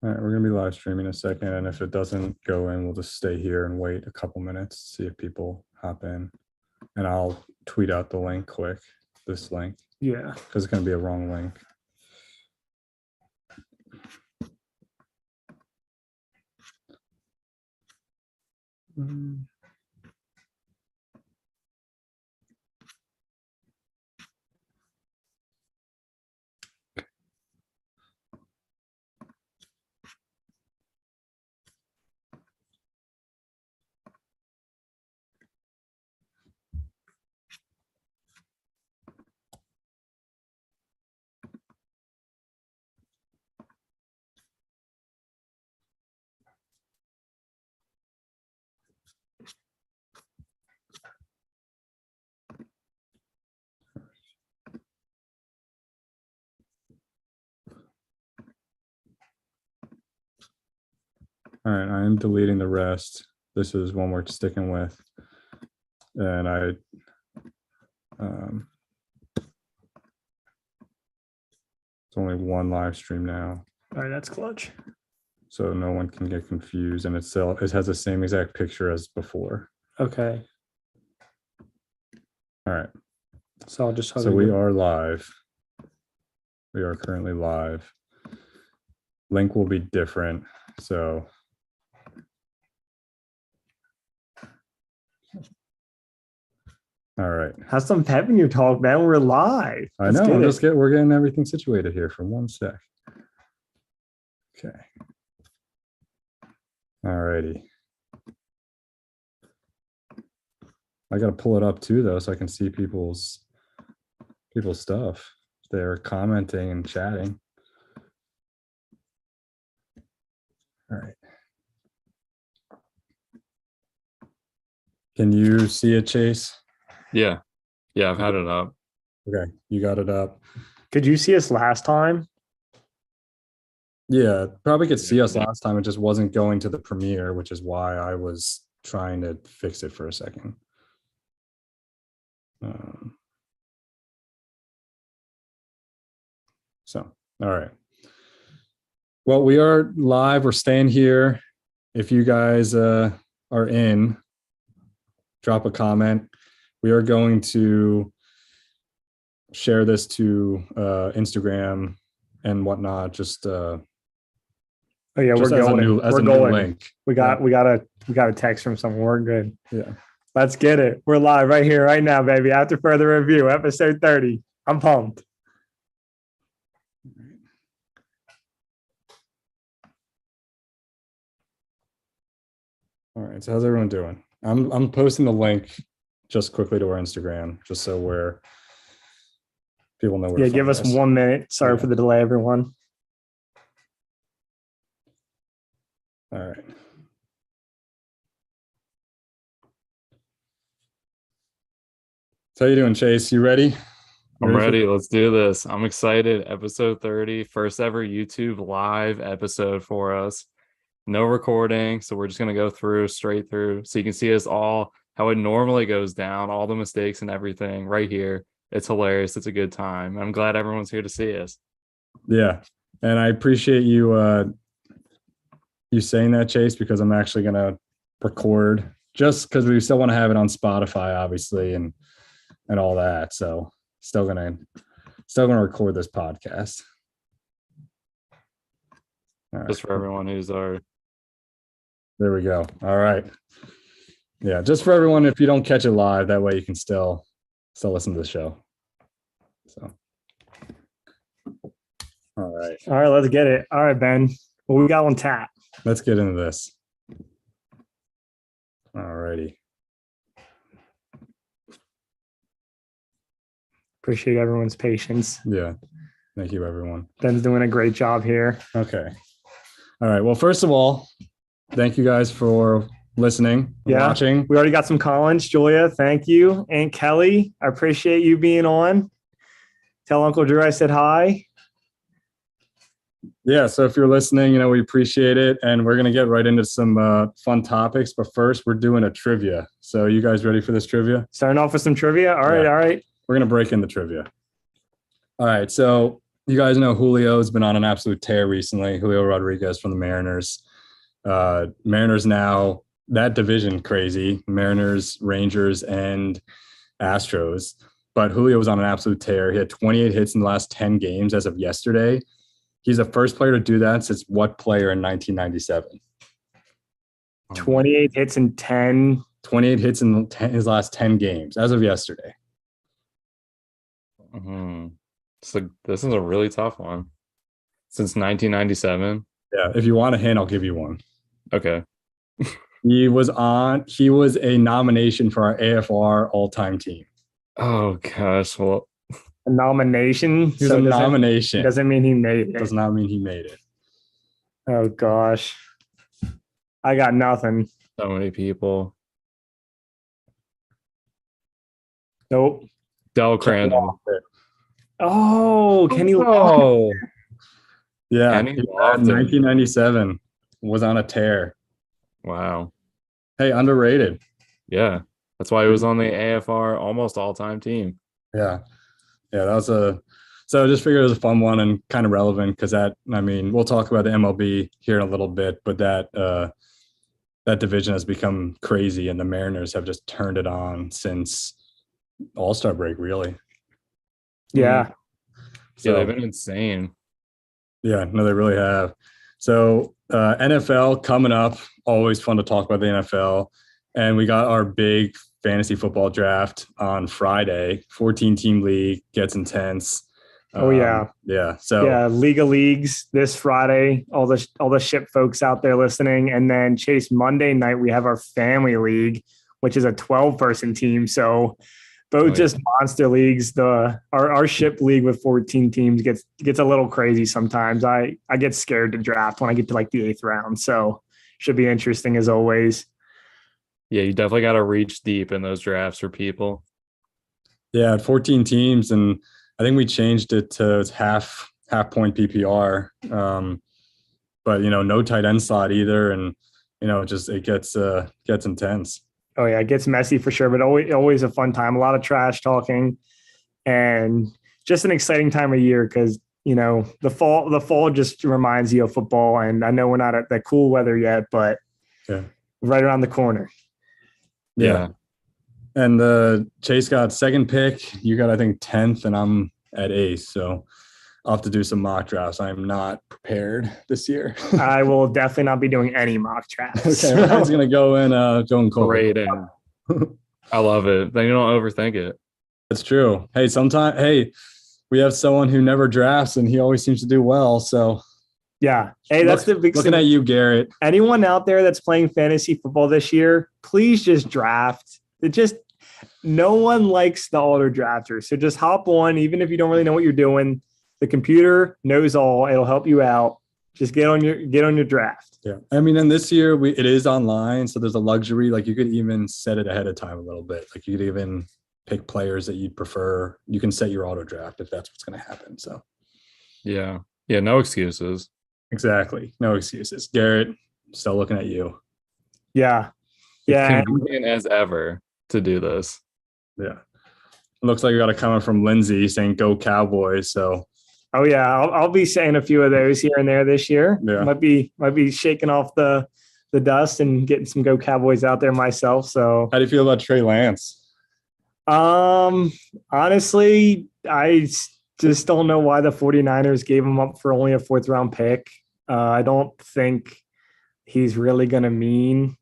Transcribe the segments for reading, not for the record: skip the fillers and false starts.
All right, we're gonna be live streaming in a second, and if it doesn't go in, we'll just stay here and wait a couple minutes, see if people hop in. And I'll tweet out the link quick, this link, Yeah. because it's gonna be a wrong link. All right, I am deleting the rest. This is one we're sticking with. And it's only one live stream now, All right, that's clutch. so no one can get confused, and it has the same exact picture as before. Okay. All right, So I'll just so we are live. We are currently live. Link will be different, so. All right. have some pep in your talk, man. We're live. I know. We're getting everything situated here for 1 sec. Okay. All righty. I got to pull it up too, though, so I can see people's stuff. They're commenting and chatting. All right. Can you see it, Chase? Yeah. I've had it up. Okay, you got it up. Could you see us last time? Yeah, probably could see us last time. It just wasn't going to the premiere, which is why I was trying to fix it for a second. So, all right. Well, we are live. We're staying here. If you guys are in, drop a comment. We are going to share this to Instagram and whatnot. Just Oh yeah, just we're going. as We're a new going. link. We got a text from someone. We're good. Yeah. Let's get it. We're live right here, right now, baby. After further review, episode 30. I'm pumped. All right. So how's everyone doing? I'm posting the link just quickly to our Instagram, just so people know where. Yeah, give us 1 minute. Sorry for the delay, everyone. All right. So how you doing, Chase? You ready? I'm ready. Let's do this. I'm excited. Episode 30, first ever YouTube live episode for us. No recording. So we're just going to go straight through. So you can see us all, how it normally goes down, all the mistakes and everything right here. It's hilarious. It's a good time. I'm glad everyone's here to see us. Yeah. And I appreciate you saying that, Chase, because I'm actually going to record just because we still want to have it on Spotify, obviously, and all that. So still gonna record this podcast. All just right. For everyone who's there we go. All right. Yeah, just for everyone, if you don't catch it live, that way you can still listen to the show. So all right, let's get it. All right, Ben. Well, we got on tap. Let's get into this. All righty. Appreciate everyone's patience. Yeah. Thank you, everyone. Ben's doing a great job here. Okay. All right. Well, first of all, thank you guys for listening, watching. We already got some comments. Julia, thank you. Aunt Kelly, I appreciate you being on. Tell Uncle Drew I said hi. Yeah. So if you're listening, we appreciate it. And we're going to get right into some fun topics. But first, we're doing a trivia. So you guys ready for this trivia? Starting off with some trivia. All right. We're going to break in the trivia. All right. So you guys know Julio's been on an absolute tear recently. Julio Rodriguez from the Mariners. Mariners now, that division crazy. Mariners, Rangers, and Astros. But Julio was on an absolute tear. He had 28 hits in the last 10 games as of yesterday. He's the first player to do that since what player in 1997? 28 hits in 10. 28 hits in his last 10 games as of yesterday. So this is a really tough one. Since 1997. Yeah, if you want a hint, I'll give you one. Okay. He was a nomination for our AFR all-time team. Oh gosh. Well, A nomination. He was a nomination. Doesn't mean he made it. Does not mean he made it. Oh gosh. I got nothing. so many people. Nope. Del Crandall. Oh, Kenny Oh, Yeah, Kenny he- Lofton. 1997 was on a tear. wow. Hey, underrated. Yeah. That's why he was on the AFR almost all-time team. Yeah, that was so I just figured it was a fun one and kind of relevant because we'll talk about the MLB here in a little bit, but that division has become crazy and the Mariners have just turned it on since All-Star break, really. Yeah. Yeah, they've been insane. Yeah, no, they really have. So NFL coming up, always fun to talk about the NFL. And we got our big fantasy football draft on Friday. 14-team league, gets intense. Yeah. So Yeah, League of Leagues this Friday. All the ship folks out there listening, and then Chase, Monday night we have our family league, which is a 12-person team. So both just monster leagues. Our ship league with 14 teams gets a little crazy sometimes. I get scared to draft when I get to like the 8th round. So should be interesting as always. Yeah, you definitely got to reach deep in those drafts for people. Yeah, 14 teams, and I think we changed it to half point PPR. But no tight end slot either, and it gets intense. Oh yeah, it gets messy for sure, but always a fun time. A lot of trash talking, and just an exciting time of year because the fall just reminds you of football. And I know we're not at that cool weather yet, but right around the corner. Yeah. And Chase got second pick. You got, I think, 10th, and I'm at 8th. So I'll have to do some mock drafts. I'm not prepared this year. I will definitely not be doing any mock drafts. Okay, mine's gonna go in cold. Great. I love it. Then you don't overthink it. That's true. Hey, we have someone who never drafts, and he always seems to do well. So yeah. Hey, that's the big looking thing. at you, Garrett. Anyone out there that's playing fantasy football this year, please just draft. No one likes the auto drafters. So just hop on, even if you don't really know what you're doing. The computer knows all. It'll help you out. Just get on your draft. Yeah. And this year it is online, so there's a luxury. Like you could even set it ahead of time a little bit. Like you could even pick players that you'd prefer. You can set your auto draft if that's what's going to happen. So Yeah. No excuses. exactly. No excuses. Garrett, still looking at you. Yeah. Yeah. Convenient as ever to do this. Yeah. Looks like we got a comment from Lindsay saying go Cowboys. So Oh yeah. I'll be saying a few of those here and there this year. Yeah. Might be shaking off the dust and getting some Go Cowboys out there myself. So how do you feel about Trey Lance? Honestly, I just don't know why the 49ers gave him up for only a 4th round pick. I don't think he's really going to mean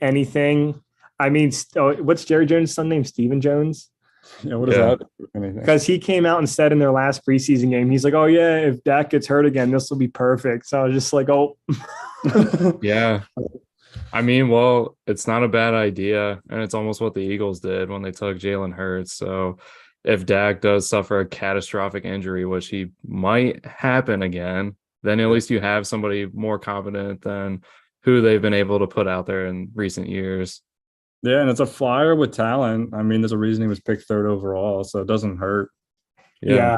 anything. I mean, what's Jerry Jones' son name? Steven Jones? Yeah, what is that? Because he came out and said in their last preseason game, he's like, oh yeah, if Dak gets hurt again, this will be perfect. So I was just like, oh. Yeah. I mean, well, it's not a bad idea. And it's almost what the Eagles did when they took Jalen Hurts. So if Dak does suffer a catastrophic injury, which he might happen again, then at least you have somebody more competent than who they've been able to put out there in recent years. Yeah, and it's a flyer with talent. I mean, there's a reason he was picked 3rd overall, so it doesn't hurt. Yeah.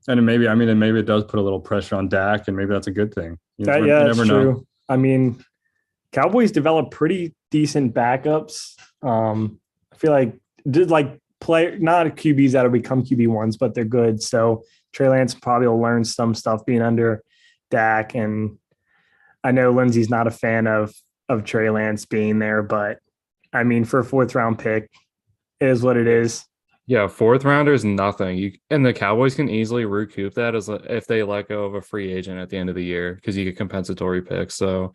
And maybe it does put a little pressure on Dak, and maybe that's a good thing. You That's true. I mean, Cowboys develop pretty decent backups. I feel like not QBs that'll become QB1s, but they're good. So Trey Lance probably will learn some stuff being under Dak. And I know Lindsey's not a fan of Trey Lance being there, but I mean, for a 4th round pick, it is what it is. Yeah, 4th rounder is nothing. And the Cowboys can easily recoup that as if they let go of a free agent at the end of the year because you get compensatory picks. So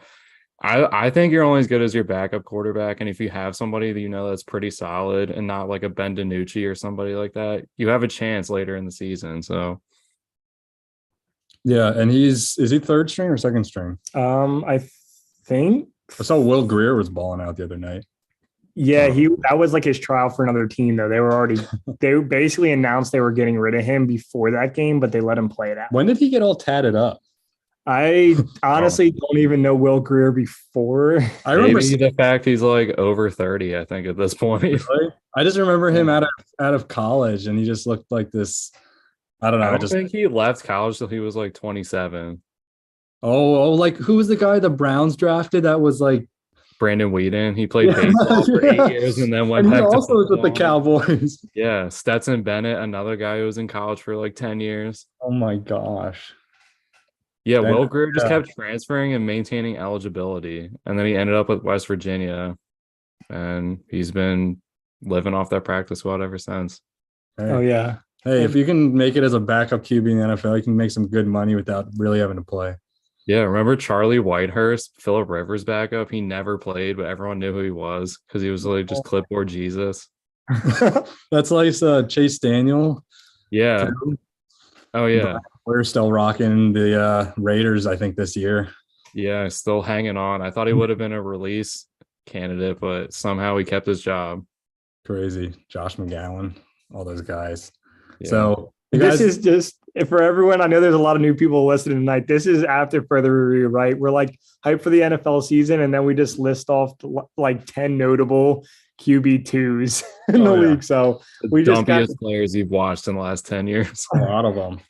I think you're only as good as your backup quarterback. And if you have somebody that you know that's pretty solid and not like a Ben DiNucci or somebody like that, you have a chance later in the season. So Yeah, and is he 3rd string or 2nd string? I think I saw Will Greer was balling out the other night. Yeah, that was like his trial for another team though. They basically announced they were getting rid of him before that game, but they let him play it out. When did he get all tatted up? I honestly don't even know Will Greer before. I remember maybe the fact he's like over 30, I think, at this point. Really? I just remember him out of college, and he just looked like this. I don't know. I don't think he left college till he was like 27. Oh, like who was the guy the Browns drafted that was like Brandon Whedon? He played baseball for 8 years and then went and he back also to was with the football. Cowboys. Yeah, Stetson Bennett, another guy who was in college for like 10 years. Oh my gosh. Yeah, Then- Will Greer just kept transferring and maintaining eligibility. And then he ended up with West Virginia. And he's been living off that practice squad ever since. Hey. Oh yeah. Hey, if you can make it as a backup QB in the NFL, you can make some good money without really having to play. Yeah, remember Charlie Whitehurst, Phillip Rivers backup? He never played, but everyone knew who he was because he was like just clipboard Jesus. That's like Chase Daniel. Yeah. Oh, yeah. We're still rocking the Raiders, I think, this year. Yeah, still hanging on. I thought he would have been a release candidate, but somehow he kept his job. Crazy. Josh McGowan, all those guys. Yeah. So This is just for everyone. I know there's a lot of new people listening tonight. This is after further review, right? We're like hyped for the NFL season, and then we just list off like 10 notable QB2s in the league. So we just got players you've watched in the last 10 years. a lot of them.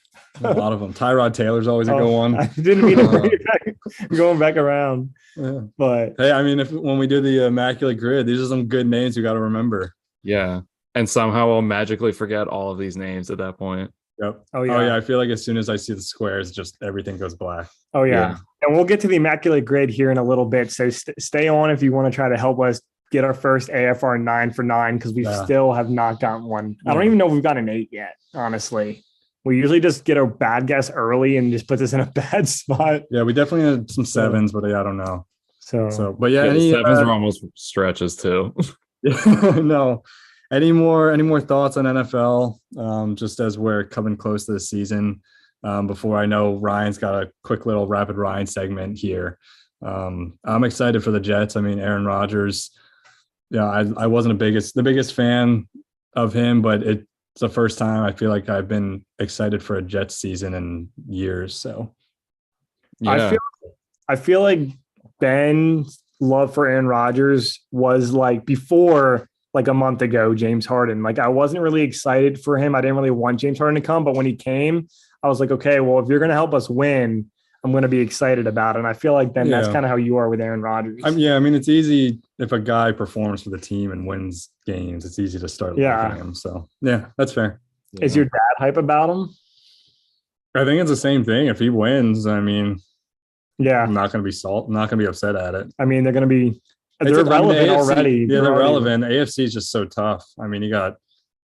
Tyrod Taylor's always a good one. I didn't mean to bring it back, going back around. Yeah. But hey, I mean, when we do the immaculate grid, these are some good names you got to remember. Yeah. And somehow I'll magically forget all of these names at that point. Yep. Oh yeah. I feel like as soon as I see the squares, just everything goes black. Oh yeah. Yeah. And we'll get to the immaculate grid here in a little bit. So stay on if you want to try to help us get our first AFR 9 for 9 because we still have not gotten one. I don't even know if we've got an 8 yet, honestly. We usually just get a bad guess early and just puts us in a bad spot. Yeah, we definitely had some 7s, but I don't know. So But yeah, Yeah, any the 7s are almost stretches too. no. Any more thoughts on NFL? Just as we're coming close to the season, before I know Ryan's got a quick little rapid Ryan segment here. I'm excited for the Jets. I mean, Aaron Rodgers. Yeah, I wasn't the biggest fan of him, but it's the first time I feel like I've been excited for a Jets season in years. So Yeah. I feel like Ben's love for Aaron Rodgers was like before, like a month ago, James Harden. Like I wasn't really excited for him. I didn't really want James Harden to come, but when he came, I was like, okay, well, if you're going to help us win, I'm going to be excited about it. And I feel like Ben, that's kind of how you are with Aaron Rodgers. I mean, it's easy if a guy performs for the team and wins games. It's easy to start liking him. So yeah, that's fair. Is your dad hype about him? I think it's the same thing. If he wins, I mean, yeah, I'm not going to be I'm not going to be upset at it. I mean, they're going to be. They're relevant already. Yeah, they're relevant. AFC is just so tough. I mean, you got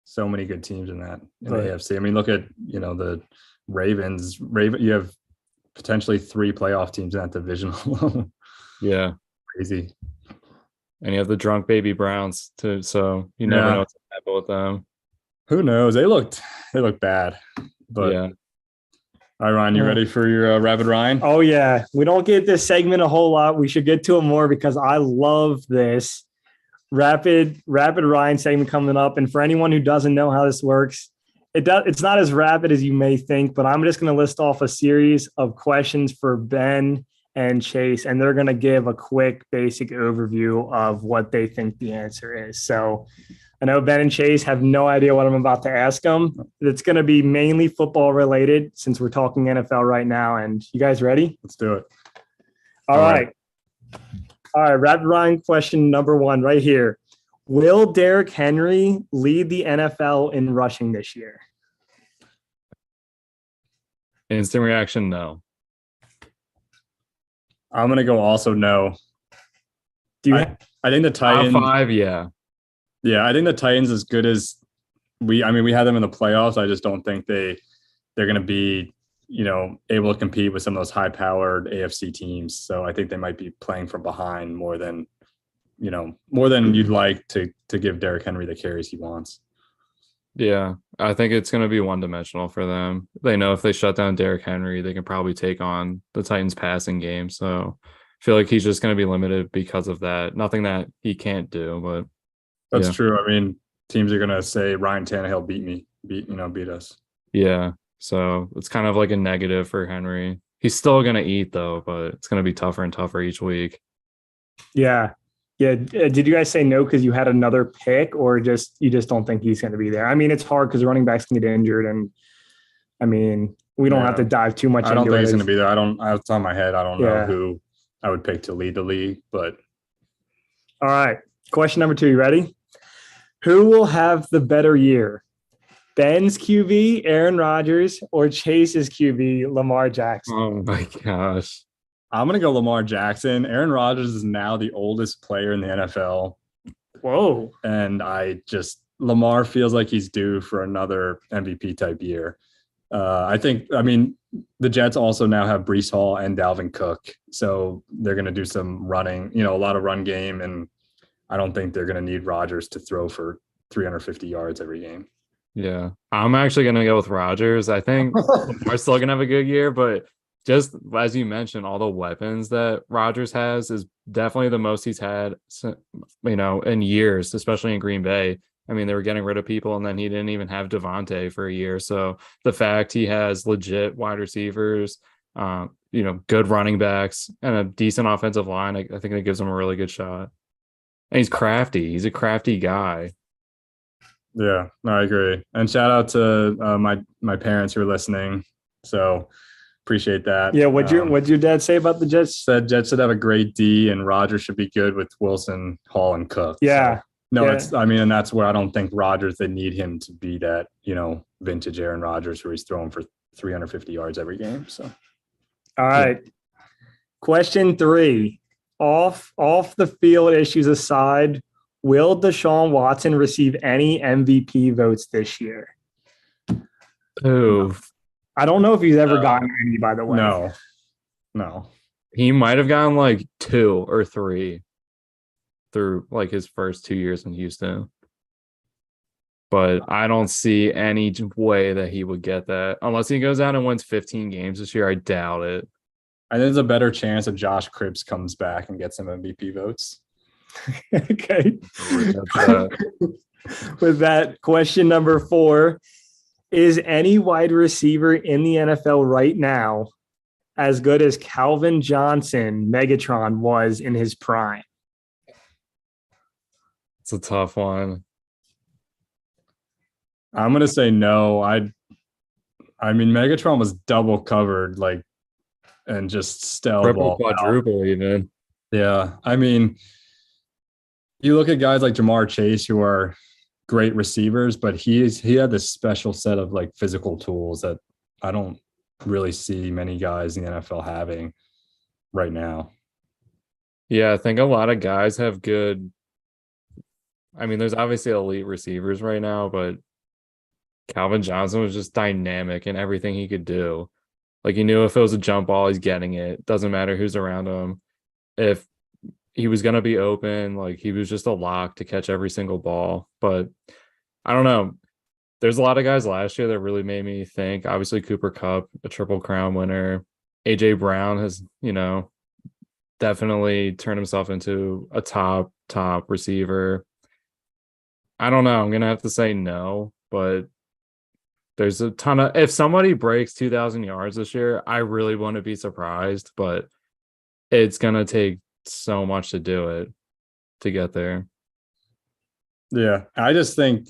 so many good teams in the AFC. I mean, look at the Ravens. You have potentially 3 playoff teams in that division alone. Yeah, crazy. And you have the drunk baby Browns too. So you never know what's going to happen with them. Who knows? They looked bad. But yeah. All right, Ryan, you ready for your rapid Ryan? Oh, yeah. We don't get this segment a whole lot. We should get to it more because I love this rapid Ryan segment coming up. And for anyone who doesn't know how this works, it's not as rapid as you may think, but I'm just going to list off a series of questions for Ben and Chase, and they're going to give a quick basic overview of what they think the answer is. So I know Ben and Chase have no idea what I'm about to ask them. It's going to be mainly football related since we're talking NFL right now. And you guys ready? Let's do it. All right. Rapid Ryan question number 1 right here. Will Derrick Henry lead the NFL in rushing this year? Instant reaction, no. I'm gonna go also no. Do you? I think the Top Titans. 5, yeah. Yeah, I think the Titans as good as we had them in the playoffs. I just don't think they're gonna be, able to compete with some of those high-powered AFC teams. So I think they might be playing from behind more than you'd like to give Derrick Henry the carries he wants. Yeah, I think it's going to be one-dimensional for them. They know if they shut down Derrick Henry, they can probably take on the Titans passing game. So I feel like he's just going to be limited because of that. Nothing that he can't do, but That's yeah. true. I mean, teams are going to say Ryan Tannehill beat us. Yeah, so it's kind of like a negative for Henry. He's still going to eat though, but it's going to be tougher and tougher each week. Yeah. Yeah. Did you guys say no because you had another pick, or you just don't think he's going to be there? I mean, it's hard because running backs can get injured, and I mean, we don't have to dive too much. I don't into think it. he's going to be there. Off the top of my head, I don't know Yeah. who I would pick to lead the league, but All right. Question number 2. You ready? Who will have the better year? Ben's QB, Aaron Rodgers, or Chase's QB, Lamar Jackson? Oh my gosh. I'm going to go Lamar Jackson. Aaron Rodgers is now the oldest player in the NFL. Whoa. And Lamar feels like he's due for another MVP type year. The Jets also now have Breece Hall and Dalvin Cook. So they're going to do some running, a lot of run game. And I don't think they're going to need Rodgers to throw for 350 yards every game. Yeah, I'm actually going to go with Rodgers. I think we're still going to have a good year, but just as you mentioned, all the weapons that Rodgers has is definitely the most he's had, in years, especially in Green Bay. I mean, they were getting rid of people, and then he didn't even have Devontae for a year. So the fact he has legit wide receivers, good running backs, and a decent offensive line, I think that gives him a really good shot. And he's crafty. He's a crafty guy. Yeah, no, I agree. And shout out to my parents who are listening. So appreciate that. Yeah, what'd your dad say about the Jets? Said Jets should have a great D, and Rodgers should be good with Wilson, Hall, and Cook. Yeah. So, and that's where I don't think Rodgers, they need him to be that, vintage Aaron Rodgers where he's throwing for 350 yards every game. So, all right. Yeah. Question 3. Off the field issues aside, will Deshaun Watson receive any MVP votes this year? Oh, I don't know if he's ever gotten any, by the way. No. He might have gotten like 2 or 3 through like his first 2 years in Houston. But I don't see any way that he would get that unless he goes out and wins 15 games this year. I doubt it. I think there's a better chance that Josh Cribbs comes back and gets some MVP votes. Okay. With that, question number 4. Is any wide receiver in the NFL right now as good as Calvin Johnson, Megatron, was in his prime? It's a tough one. I'm going to say no. Megatron was double covered, and just triple, quadruple even. Yeah. You look at guys like Jamar Chase who are great receivers, but he had this special set of physical tools that I don't really see many guys in the NFL having right now. Yeah, I think a lot of guys have good. There's obviously elite receivers right now, but Calvin Johnson was just dynamic in everything he could do. He knew if it was a jump ball, he's getting it. Doesn't matter who's around him. If he was going to be open, he was just a lock to catch every single ball. But I don't know. There's a lot of guys last year that really made me think. Obviously, Cooper Kupp, a Triple Crown winner. A.J. Brown has, definitely turned himself into a top receiver. I don't know. I'm going to have to say no, but there's a ton of, if somebody breaks 2,000 yards this year, I really want to be surprised, but it's going to take so much to do it, to get there. Yeah. I just think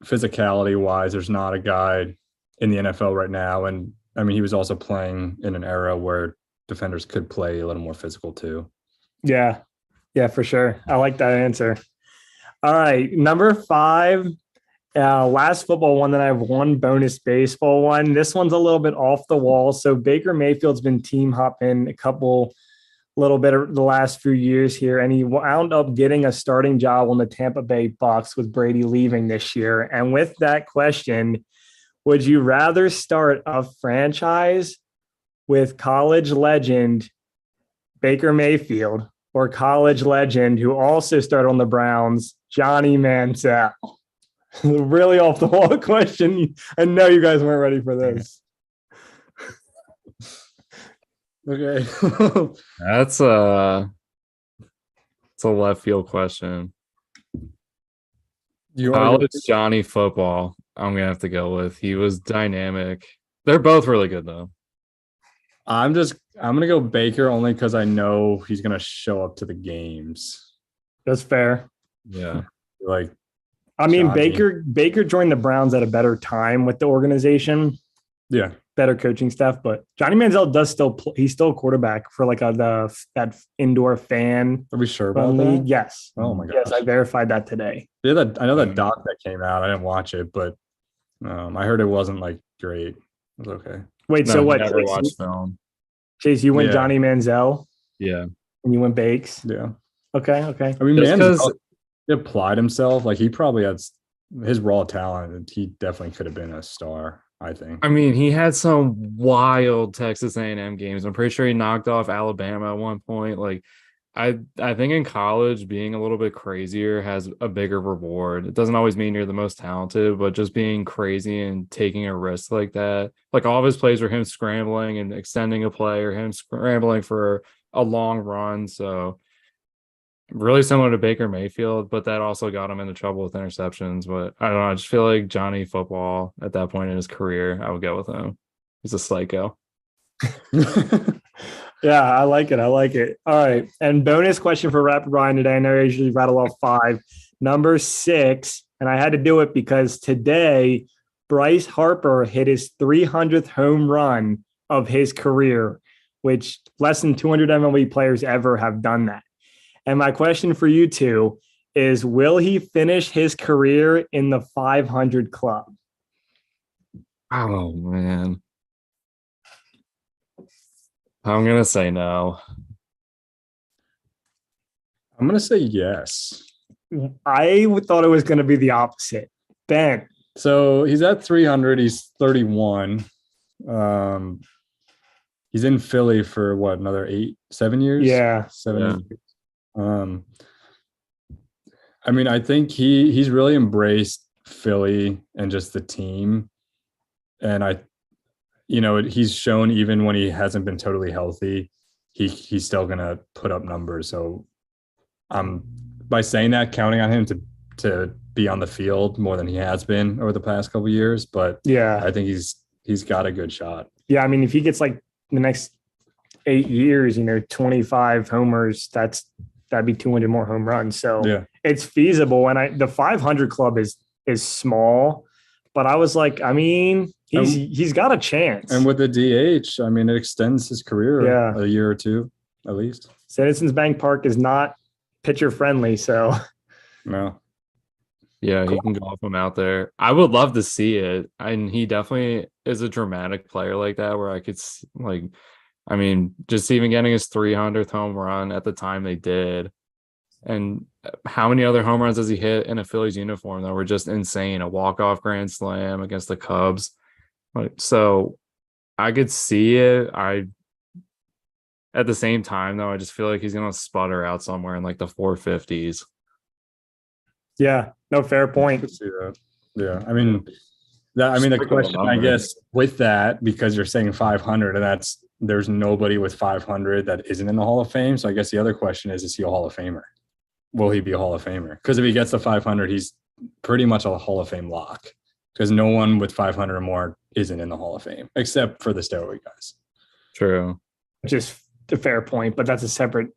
physicality wise, there's not a guy in the NFL right now. And he was also playing in an era where defenders could play a little more physical too. Yeah. Yeah, for sure. I like that answer. All right, number 5. Last football one, that I have one bonus baseball one. This one's a little bit off the wall. So Baker Mayfield's been team hopping little bit of the last few years here, and he wound up getting a starting job on the Tampa Bay Bucks with Brady leaving this year. And with that question, would you rather start a franchise with college legend Baker Mayfield or college legend who also started on the Browns, Johnny Manziel? Really off the wall question. I know you guys weren't ready for this. Okay. It's a left field question. College Johnny football, I'm gonna have to go with. He was dynamic. They're both really good though. I'm gonna go Baker only because I know he's gonna show up to the games. That's fair. Yeah. Like, I mean, Johnny. Baker joined the Browns at a better time with the organization. Yeah. Better coaching staff, but Johnny Manziel does still he's still a quarterback for like that indoor fan. Are we sure about league. that? Yes. Oh my gosh. Yes, I verified that today. Yeah, I know that doc that came out. I didn't watch it, but I heard it wasn't like great. It was okay. Wait, No, so what? Never watched film. Chase, you went Yeah. Johnny Manziel Yeah. and you went Bakes. Yeah. Okay. I mean, Just Manziel 'cause- he applied himself. Like, he probably had his raw talent, and he definitely could have been a star, I think. I mean, he had some wild Texas A&M games. I'm pretty sure he knocked off Alabama at one point. Like, I think in college, being a little bit crazier has a bigger reward. It doesn't always mean you're the most talented, but just being crazy and taking a risk like that. Like, all of his plays were him scrambling and extending a play, or him scrambling for a long run. So really similar to Baker Mayfield, but that also got him into trouble with interceptions. But I don't know. I just feel like Johnny football at that point in his career, I would go with him. He's a psycho. Yeah, I like it. All right. And bonus question for Rapid Ryan today. I know I usually rattle off 5. Number 6, and I had to do it because today Bryce Harper hit his 300th home run of his career, which less than 200 MLB players ever have done that. And my question for you two is, will he finish his career in the 500 club? Oh, man. I'm going to say no. I'm gonna say yes. I thought it was going to be the opposite. Ben. So he's at 300. He's 31. He's in Philly for what, another 7 years? Yeah. 7 Yeah. years. I mean, I think he's really embraced Philly and just the team. And he's shown even when he hasn't been totally healthy, he's still gonna put up numbers. So by saying that, counting on him to be on the field more than he has been over the past couple of years. But Yeah. I think he's got a good shot. Yeah. I mean, if he gets like the next 8 years, 25 homers, that'd be 200 more home runs. So Yeah. it's feasible. And the 500 club is small, but I was like, I mean, he's got a chance. And with the DH, I mean, it extends his career Yeah. a year or two at least. Citizens Bank Park is not pitcher friendly. So No. Yeah, he can golf him out there. I would love to see it. And he definitely is a dramatic player like that, where I could just even getting his 300th home run at the time they did. And how many other home runs has he hit in a Phillies uniform that were just insane? A walk-off grand slam against the Cubs. So I could see it. At the same time, though, I just feel like he's going to sputter out somewhere in like the 450s. yeah, no, fair I point. could see that. Yeah. I mean, the Stick with question, the I number. guess, with that, because you're saying 500, and there's nobody with 500 that isn't in the Hall of Fame. So I guess the other question is he a Hall of Famer? Will he be a Hall of Famer? Because if he gets the 500, he's pretty much a Hall of Fame lock, because no one with 500 or more isn't in the Hall of Fame, except for the steroid guys. True. Just a fair point, but that's a separate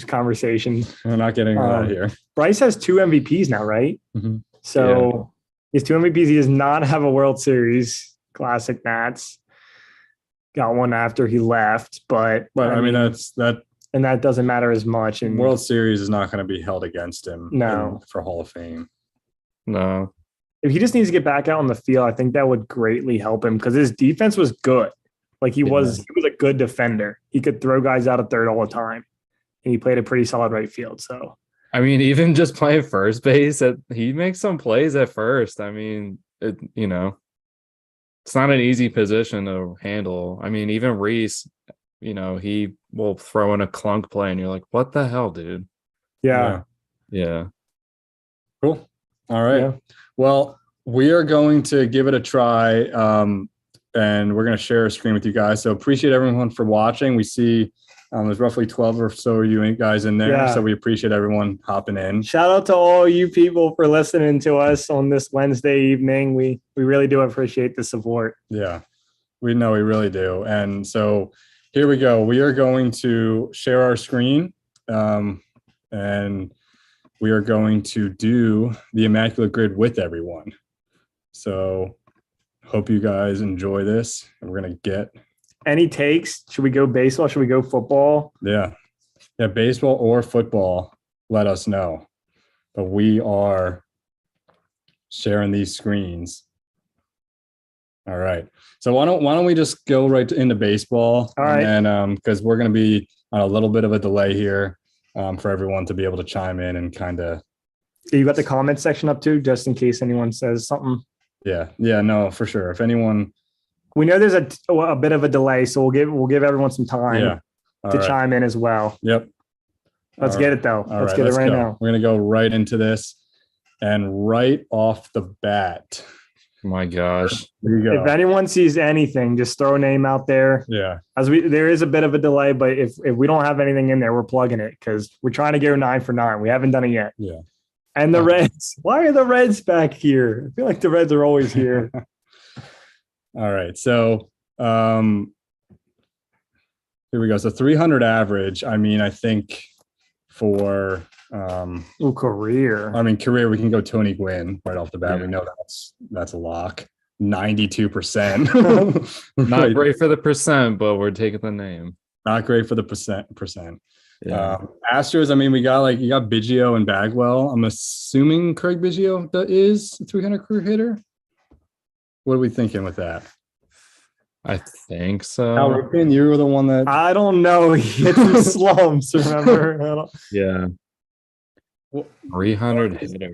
conversation. We're not getting into that here. Bryce has 2 MVPs now, right? Mhm. So he has 2 MVPs. He does not have a World Series. Classic Nats. Got one after he left, but But I mean, that's and that doesn't matter as much. And World Series is not going to be held against him No. for Hall of Fame. No. if he just needs to get back out on the field, I think that would greatly help him because his defense was good. Like he was a good defender. He could throw guys out at third all the time, and he played a pretty solid right field. So I mean, even just playing first base, he makes some plays at first. I mean, it's not an easy position to handle. I mean, even Reese, he will throw in a clunk play, and you're like, "What the hell, dude?" yeah. Cool. All right. Yeah. Well, we are going to give it a try, and we're going to share a screen with you guys. So appreciate everyone for watching. We see there's roughly 12 or so of you guys in there. Yeah. So we appreciate everyone hopping in. Shout out to all you people for listening to us on this Wednesday evening. We really do appreciate the support. Yeah, we know we really do. And so here we go. We are going to share our screen, and we are going to do the Immaculate Grid with everyone. So hope you guys enjoy this. And we're going to get Any takes? Should we go baseball? Should we go football? Yeah, baseball or football, let us know. But we are sharing these screens. All right. So why don't we just go right into baseball? All right. And because we're going to be on a little bit of a delay here for everyone to be able to chime in and kind of. You got the comment section up too, just in case anyone says something. Yeah, no, for sure. If anyone. We know there's a bit of a delay, so we'll give everyone some time to chime in as well. Yep. Let's get it though. Let's get it right now. We're gonna go right into this, and right off the bat. My gosh. Here you go. If anyone sees anything, just throw a name out there. Yeah. There is a bit of a delay, but if we don't have anything in there, we're plugging it because we're trying to go 9 for 9. We haven't done it yet. Yeah. And the Reds. Why are the Reds back here? I feel like the Reds are always here. All right. So here we go. So 300 average. I mean, I think for career, we can go Tony Gwynn right off the bat. Yeah. We know that's a lock. 92%. Not great for the percent, but we're taking the name. Not great for the percent. Yeah. Astros, I mean, you got Biggio and Bagwell. I'm assuming Craig Biggio is a 300 career hitter. What are we thinking with that? I think so. Al Ripken, you were the one that. I don't know. He hit some slumps, remember? Yeah. 300 hitter.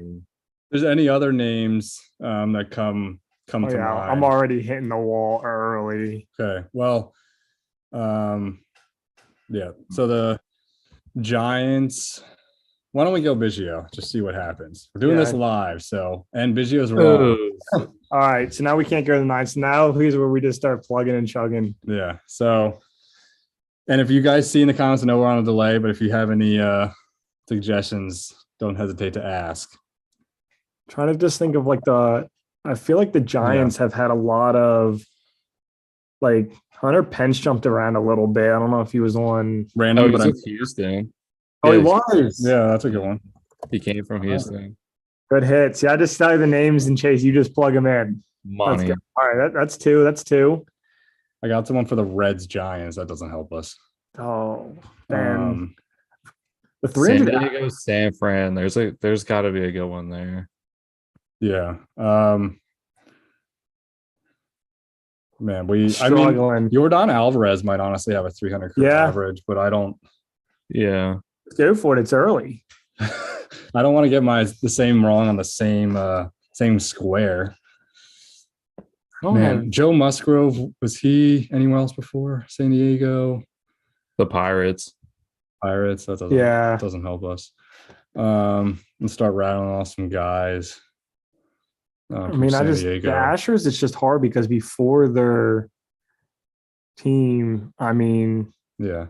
There's any other names that come to mind? I'm already hitting the wall early. Okay. Well, yeah. So the Giants. Why don't we go Biggio? Just see what happens. We're doing this live, and Biggio's wrong. All right. So now we can't go to the 9. So now here's where we just start plugging and chugging. Yeah. So, and if you guys see in the comments, I know we're on a delay, but if you have any suggestions, don't hesitate to ask. Trying to just think of I feel like the Giants have had a lot of Hunter Pence jumped around a little bit. I don't know if he was on random, but I'm Houston. Oh, he was. Yeah, that's a good one. He came from Houston. Good hits. Yeah, I just tell you the names and Chase, you just plug them in. Money. All right, that's two. That's two. I got someone for the Reds Giants. That doesn't help us. Oh, man. The San 300. Diego, San Fran. There's got to be a good one there. Yeah. Man, struggling. Yordan Alvarez might honestly have a 300 career average, but I don't. Yeah. Let's go for it. It's early. I don't want to get the same wrong on the same square. Oh, man, Joe Musgrove, was he anywhere else before? San Diego? The Pirates. That doesn't help us. Let's start rattling off some guys. The Astros, it's just hard because before their team, yeah.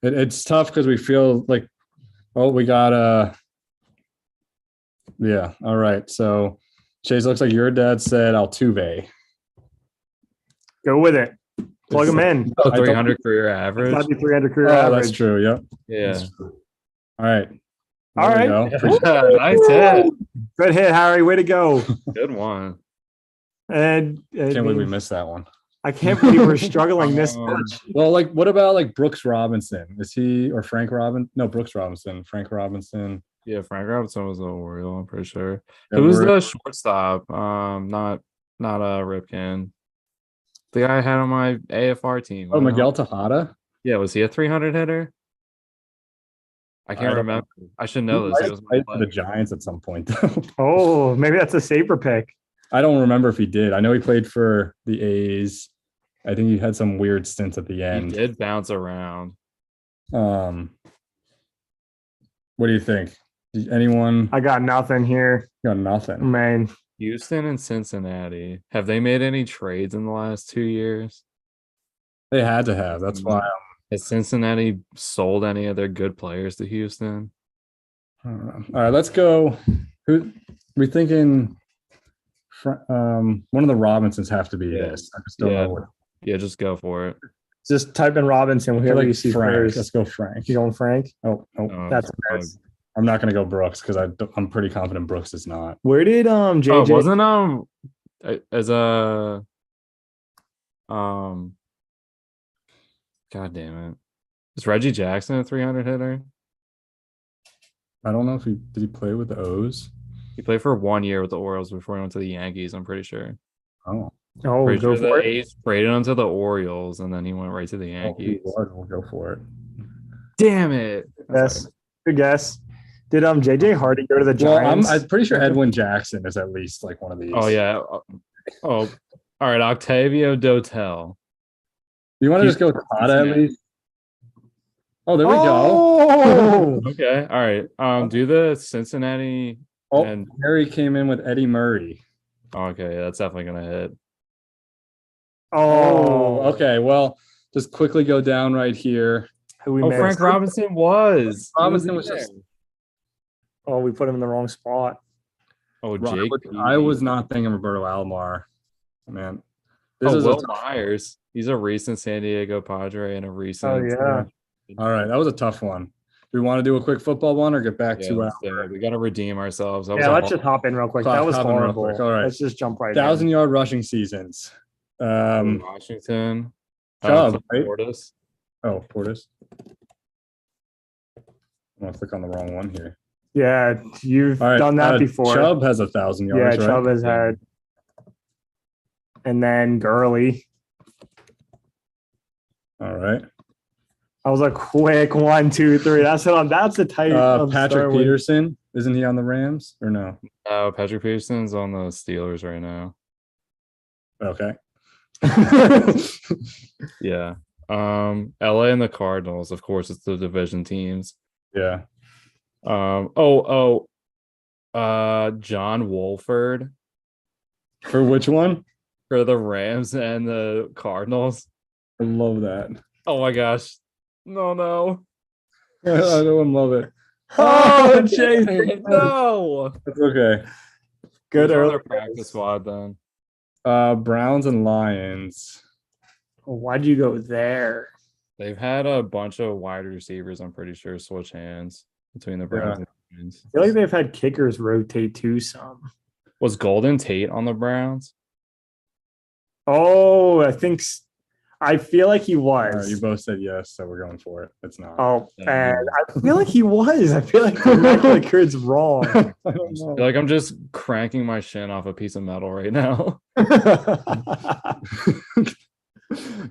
It's tough because we feel like, we got yeah. All right. So Chase, looks like your dad said Altuve. Go with it. Plug them in. 300 career average. Might be 300 career average. That's true. Yep. Yeah. All right. All right. Nice hit. Good hit, Harry. Way to go. Good one. And can't believe we missed that one. I can't believe we're struggling this Um, much. Well, like, what about like Brooks Robinson? Is he or Frank Robin? No, Brooks Robinson. Frank Robinson. Yeah, Frank Robinson was an Oriole, I'm pretty sure. Yeah, Who was we're- the shortstop? Not Ripken. The guy I had on my AFR team. Oh, Miguel Tejada. Yeah, was he a 300 hitter? I I can't don't remember. I should He know this. might He have was my played for the player. Giants at some point, though. Oh, maybe that's a saber pick. I don't remember if he did. I know he played for the A's. I think he had some weird stints at the He end. did bounce around. What do you think? Anyone I got nothing here, got nothing? man. Houston and Cincinnati. Have they made any trades in the last 2 years? They had to have. That's why. Has Cincinnati sold any of their good players to Houston? I don't know. All right, let's go. Who we thinking? One of the Robinsons have to be Yeah. this. I just don't Yeah. know what. Yeah, just go for it. Just type in Robinson. We'll hear what you see Frank. first. Let's go Frank. You going Frank? Oh, That's Oh, nice. I'm not going to go Brooks because I'm pretty confident Brooks is not. Where did oh, JJ? wasn't as a God damn it. Is Reggie Jackson a 300 hitter? I don't know if did he play with the O's. He played for 1 year with the Orioles before he went to the Yankees, I'm pretty sure. Oh, Oh, Pretty go sure for the it. A's traded him to the Orioles and then he went right to the Yankees. We'll go for it. Damn it. Yes, good guess. Did JJ Hardy go to the Well, Giants? I'm pretty sure Edwin Jackson is at least like one of these. Oh yeah. Oh, all right. Octavio Dotel. You want to just go with Tata at least? Oh, there we go. Oh, Okay. All right. Do the Cincinnati Oh, and Harry came in with Eddie Murray. okay, that's definitely gonna hit. oh, Okay. Well, just quickly go down right here. Who we Oh, missed? Frank Robinson was. Robinson was there. just- Oh, we put him in the wrong spot. Oh, Well, Jake. I was not thinking Roberto Alomar. Man, this Oh, is Will Myers. He's a recent San Diego Padre and a recent. Oh yeah. all right. That was a tough one. Do we want to do a quick football one or get back Yeah, to let's do it. We got to redeem ourselves. That was Yeah, a let's hard- just hop in real quick. Hop- That was hop in real horrible. quick. All right. Let's just jump right in. 1,000-yard rushing seasons? Washington. Chubb, right? Portis. Oh, Portis. I'm gonna click on the wrong one here. Yeah, you've All right, done that before. Chubb has 1,000 yeah, yards, right? Chubb has had. And then Gurley. All right. I was a quick 1, 2, 3. That's the type of Patrick start with. Peterson, isn't he on the Rams or no? Patrick Peterson's on the Steelers right now. Okay. Yeah. LA and the Cardinals, of course, it's the division teams. Yeah. John Wolford For which one? for the Rams and the Cardinals. I love that. Oh my gosh. No. I don't love it. Oh, Chase, Chase. no. It's okay. Good Who's on early their practice squad then. Browns and Lions. Why'd you go there? They've had a bunch of wide receivers, I'm pretty sure, switch hands between the Browns and the Lions. I feel like they've had kickers rotate too some. Was Golden Tate on the Browns? Oh, I feel like he All was. right, you both said yes, so we're going for it. It's not. Oh, and I feel like he was. I feel like the record's wrong. I don't I know. feel like I'm just cranking my shin off a piece of metal right now.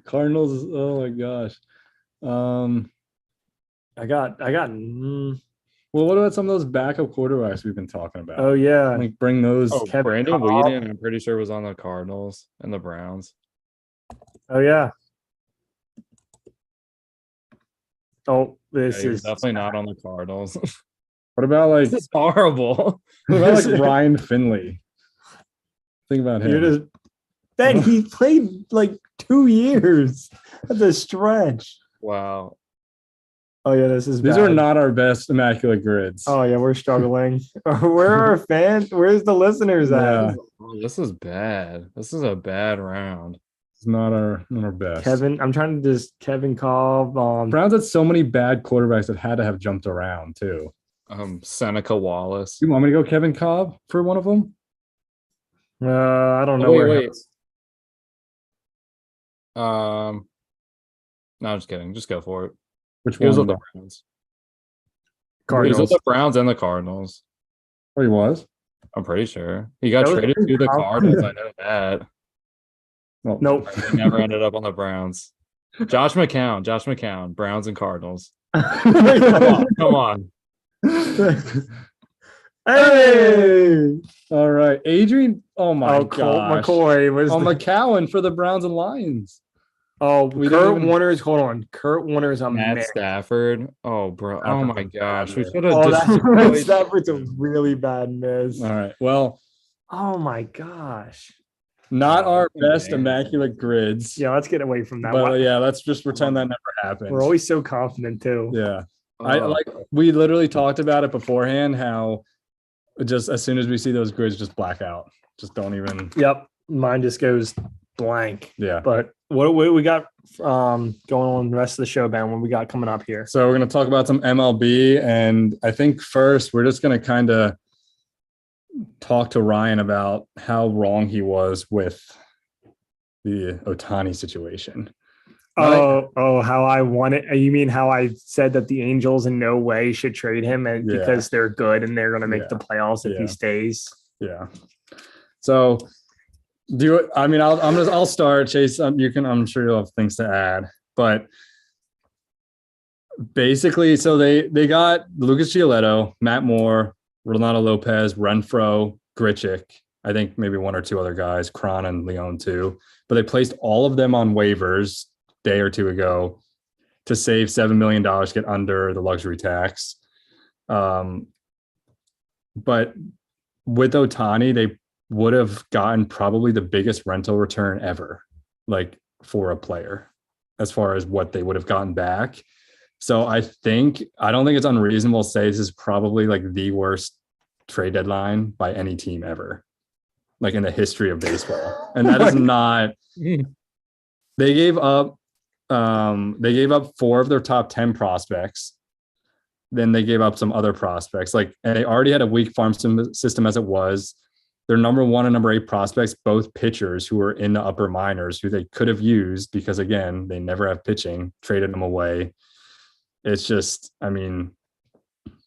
Cardinals. Oh my gosh. I got. Well, what about some of those backup quarterbacks we've been talking about? Oh yeah. Like bring those. Oh, Kevin Brandon Cobb. Weeden, I'm pretty sure was on the Cardinals and the Browns. Oh yeah. Oh, Yeah, this he was is definitely not on the Cardinals. What about like This is horrible. what about like Ryan Finley? Think about You're him. just, Ben, he played like 2 years. That's a stretch. Wow. Oh yeah, this is These bad. are not our best immaculate grids. Oh yeah, we're struggling. Where are our fans? Where's the listeners at? Yeah. Oh, this is bad. This is a bad round. It's not our best. I'm trying to just Kevin Cobb. Browns had so many bad quarterbacks that had to have jumped around too. Seneca Wallace. You want me to go Kevin Cobb for one of them? I don't know Oh, where. wait. No, I'm just kidding. Just go for it. Which He was with one? the Browns. He was with Cardinals. the Browns and the Cardinals. Oh, he was. I'm pretty sure he got That was traded to the Cardinals. I know that. Well, Nope. He never ended up on the Browns. Josh McCown, Browns and Cardinals. Come Come on. Hey. All right, Adrian. Oh my Oh, Colt gosh. McCoy was. Oh, McCowan for the Browns and Lions. We didn't Kurt even- Warner's. Hold on, Kurt Warner's a Matt man. Stafford. Oh, bro. Oh my gosh. We Stafford. should have Oh, just that really- Stafford's a really bad miss. All right. Well, Oh my gosh. not our Oh, best man. immaculate grids. Yeah, let's get away from that. But Why- yeah, let's just pretend that never happened. We're always so confident too. yeah. Oh, We literally talked about it beforehand, how just as soon as we see those grids, just black out. Just don't even. Yep. Mine just goes blank. Yeah. But what we got going on the rest of the show, Ben? What we got coming up here? So we're going to talk about some MLB. And I think first we're just going to kind of talk to Ryan about how wrong he was with the Ohtani situation. How I want it. You mean how I said that the Angels in no way should trade him and Yeah. because they're good and they're going to make Yeah. the playoffs if Yeah. he stays? Yeah. So I'll start, Chase. I'm sure you'll have things to add, but basically, so they got Lucas Giolito, Matt Moore, Ronaldo Lopez, Renfro, Grichuk. I think maybe one or two other guys, Cron and Leon too. But they placed all of them on waivers day or two ago to save $7 million, get under the luxury tax. But with Ohtani, they would have gotten probably the biggest rental return ever, like for a player, as far as what they would have gotten back. So I don't think it's unreasonable to say this is probably like the worst trade deadline by any team ever, like in the history of baseball. And that is not, they gave up 4 of their top 10 prospects. Then they gave up some other prospects, and they already had a weak farm system as it was. Their number 1 and number 8 prospects, both pitchers who were in the upper minors, who they could have used because, again, they never have pitching, traded them away. It's just, I mean,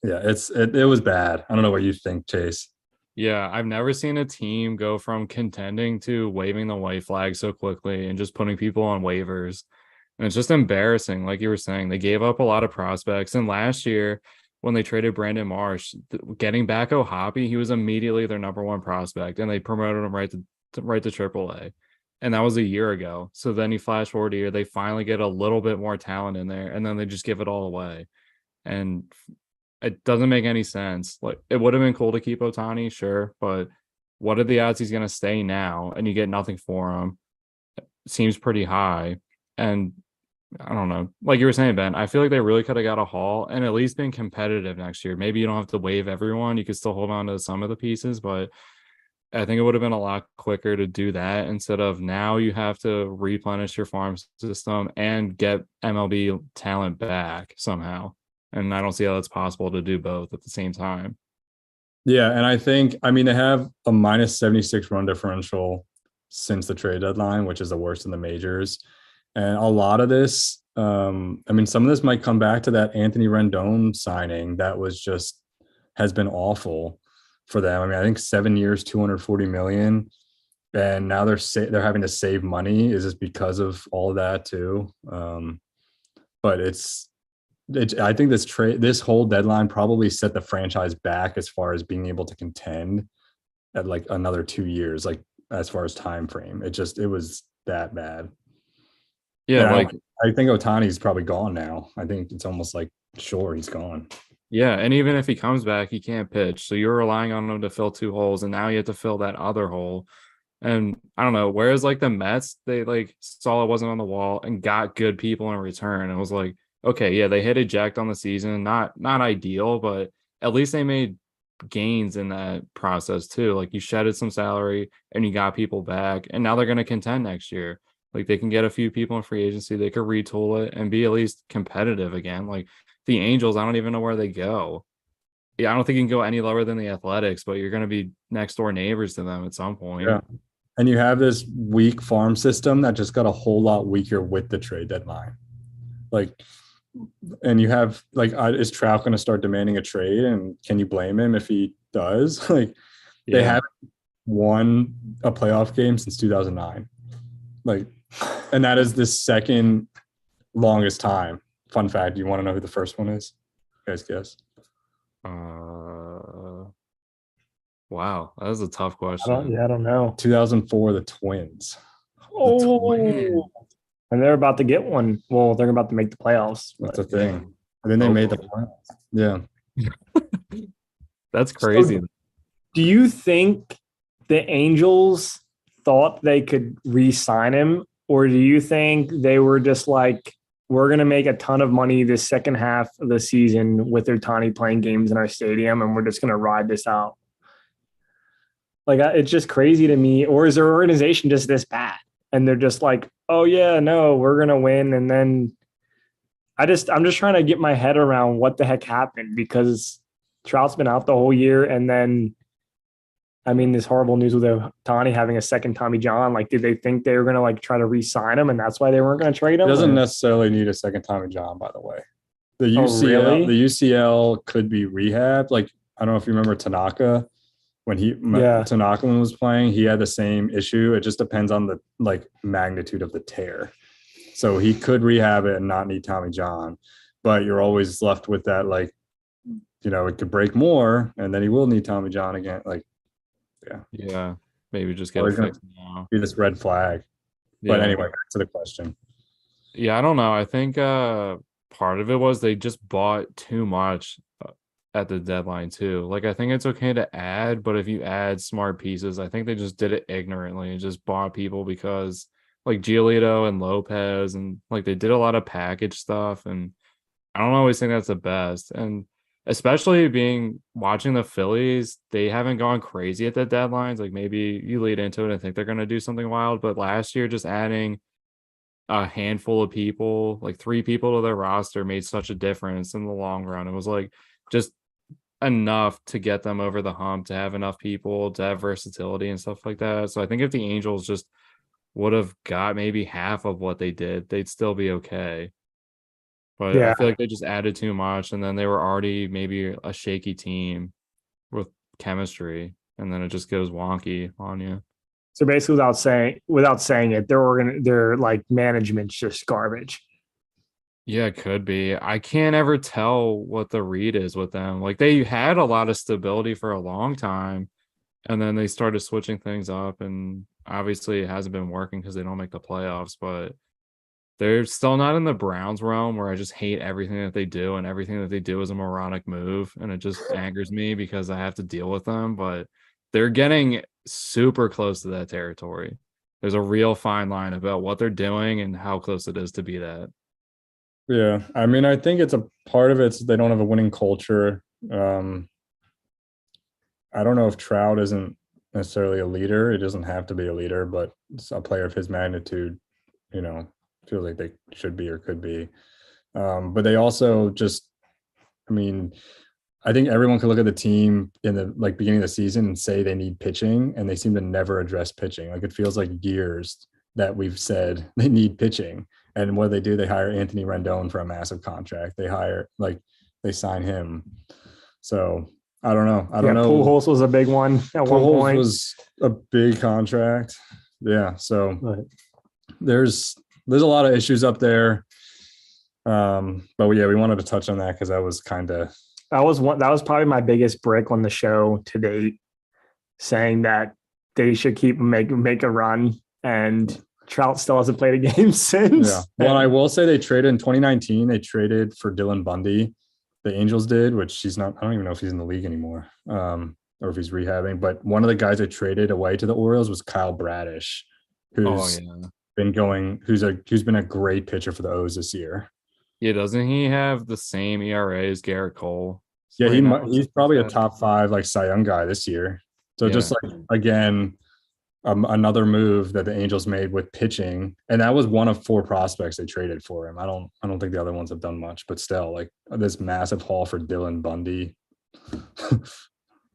yeah, it was bad. I don't know what you think, Chase. Yeah, I've never seen a team go from contending to waving the white flag so quickly and just putting people on waivers. And it's just embarrassing. Like you were saying, they gave up a lot of prospects. And last year, when they traded Brandon Marsh, getting back O'Hoppe, he was immediately their number 1 prospect, and they promoted him right to AAA. And that was a year ago. So then you flash forward a year, they finally get a little bit more talent in there, and then they just give it all away. And it doesn't make any sense. Like, it would have been cool to keep Ohtani, sure, but what are the odds he's going to stay now and you get nothing for him? It seems pretty high. And I don't know. Like you were saying, Ben, I feel like they really could have got a haul and at least been competitive next year. Maybe you don't have to waive everyone. You could still hold on to some of the pieces, but I think it would have been a lot quicker to do that instead of now you have to replenish your farm system and get MLB talent back somehow. And I don't see how that's possible to do both at the same time. Yeah, and they have a minus 76 run differential since the trade deadline, which is the worst in the majors. And a lot of this, some of this might come back to that Anthony Rendon signing that has been awful for them. I think 7 years, $240 million, and now they're having to save money. Is this because of all of that too? But I think this whole deadline probably set the franchise back as far as being able to contend at like another 2 years, like as far as time frame. It was that bad. Yeah, I think Ohtani's probably gone now. I think it's almost like sure he's gone. Yeah, and even if he comes back, he can't pitch. So you're relying on him to fill 2 holes, and now you have to fill that other hole. And I don't know. Whereas like the Mets, they like saw it wasn't on the wall and got good people in return. It was like, okay, yeah, they hit eject on the season, not ideal, but at least they made gains in that process too. Like you shedded some salary and you got people back, and now they're going to contend next year. Like they can get a few people in free agency, they could retool it and be at least competitive again. Like the Angels, I don't even know where they go. Yeah, I don't think you can go any lower than the Athletics, but you're going to be next door neighbors to them at some point. Yeah. And you have this weak farm system that just got a whole lot weaker with the trade deadline. Like, and you have like, is Trout going to start demanding a trade? And can you blame him if he does? Like, they Yeah. haven't won a playoff game since 2009. Like, and that is the second longest time. Fun fact: you want to know who the first one is? You guys guess. Wow, that was a tough I question. don't know. 2004, the Twins. Twins. And they're about to get one. Well, they're about to make the playoffs. That's But the thing. And then they made the playoffs. Yeah. That's crazy. do you think the Angels thought they could re-sign him, or do you think they were just like, we're going to make a ton of money this second half of the season with Ohtani playing games in our stadium, and we're just going to ride this out? Like, it's just crazy to me. Or is their organization just this bad? And they're just like, oh, yeah, no, we're going to win. And then I'm just trying to get my head around what the heck happened, because Trout's been out the whole year. And then, I mean, this horrible news with Ohtani having a second Tommy John. Like, did they think they were going to like try to re-sign him, and that's why they weren't going to trade him? He doesn't necessarily need a second Tommy John, by the way. The UCL, really? the UCL could be rehabbed. Like, I don't know if you remember Tanaka. When Tanaka was playing, he had the same issue. It just depends on the like magnitude of the tear. So he could rehab it and not need Tommy John, but you're always left with that, like, you know, it could break more and then he will need Tommy John again. Like, Yeah, maybe just get Or it he's gonna fixed now. be this red flag. But Yeah. anyway, back to the question. Yeah, I don't know. I think part of it was they just bought too much at the deadline too. Like, I think it's okay to add, but if you add smart pieces, I think they just did it ignorantly and just bought people because like Giolito and Lopez, and like they did a lot of package stuff, and I don't always think that's the best. And especially watching the Phillies, they haven't gone crazy at the deadlines. Like, maybe you lead into it and think they're going to do something wild, but last year just adding a handful of people, like 3 people to their roster, made such a difference in the long run. It was like just enough to get them over the hump, to have enough people, to have versatility and stuff like that. So I think if the Angels just would have got maybe half of what they did, they'd still be okay. But I feel like they just added too much, and then they were already maybe a shaky team with chemistry, and then it just goes wonky on you. So basically, without saying it, their like management's just garbage. Yeah, it could be. I can't ever tell what the read is with them. Like, they had a lot of stability for a long time, and then they started switching things up, and obviously it hasn't been working because they don't make the playoffs, but they're still not in the Browns realm where I just hate everything that they do, and everything that they do is a moronic move, and it just angers me because I have to deal with them. But they're getting super close to that territory. There's a real fine line about what they're doing and how close it is to be that. Yeah. I mean, I think it's a part of it's they don't have a winning culture. I don't know if Trout isn't necessarily a leader. It doesn't have to be a leader, but it's a player of his magnitude, you know, feels like they should be or could be. But they also just, I mean, I think everyone could look at the team in the like beginning of the season and say they need pitching, and they seem to never address pitching. Like, it feels like years that we've said they need pitching. And what do? They hire Anthony Rendon for a massive contract. They sign him. So I don't know. I don't know. Pujols was a big one at one point. Was a big contract. Yeah. So there's a lot of issues up there. But yeah, we wanted to touch on that because that was probably my biggest brick on the show to date, saying that they should make a run, and Trout still hasn't played a game since. Yeah. Well, I will say they traded in 2019. They traded for Dylan Bundy. The Angels did, which he's not. I don't even know if he's in the league anymore, or if he's rehabbing. But one of the guys they traded away to the Orioles was Kyle Bradish, who's been a great pitcher for the O's this year. Yeah, doesn't he have the same ERA as Garrett Cole? Yeah, he's probably a top 5 like Cy Young guy this year. So just like, again, another move that the Angels made with pitching, and that was one of 4 prospects they traded for him. I don't think the other ones have done much, but still, like, this massive haul for Dylan Bundy.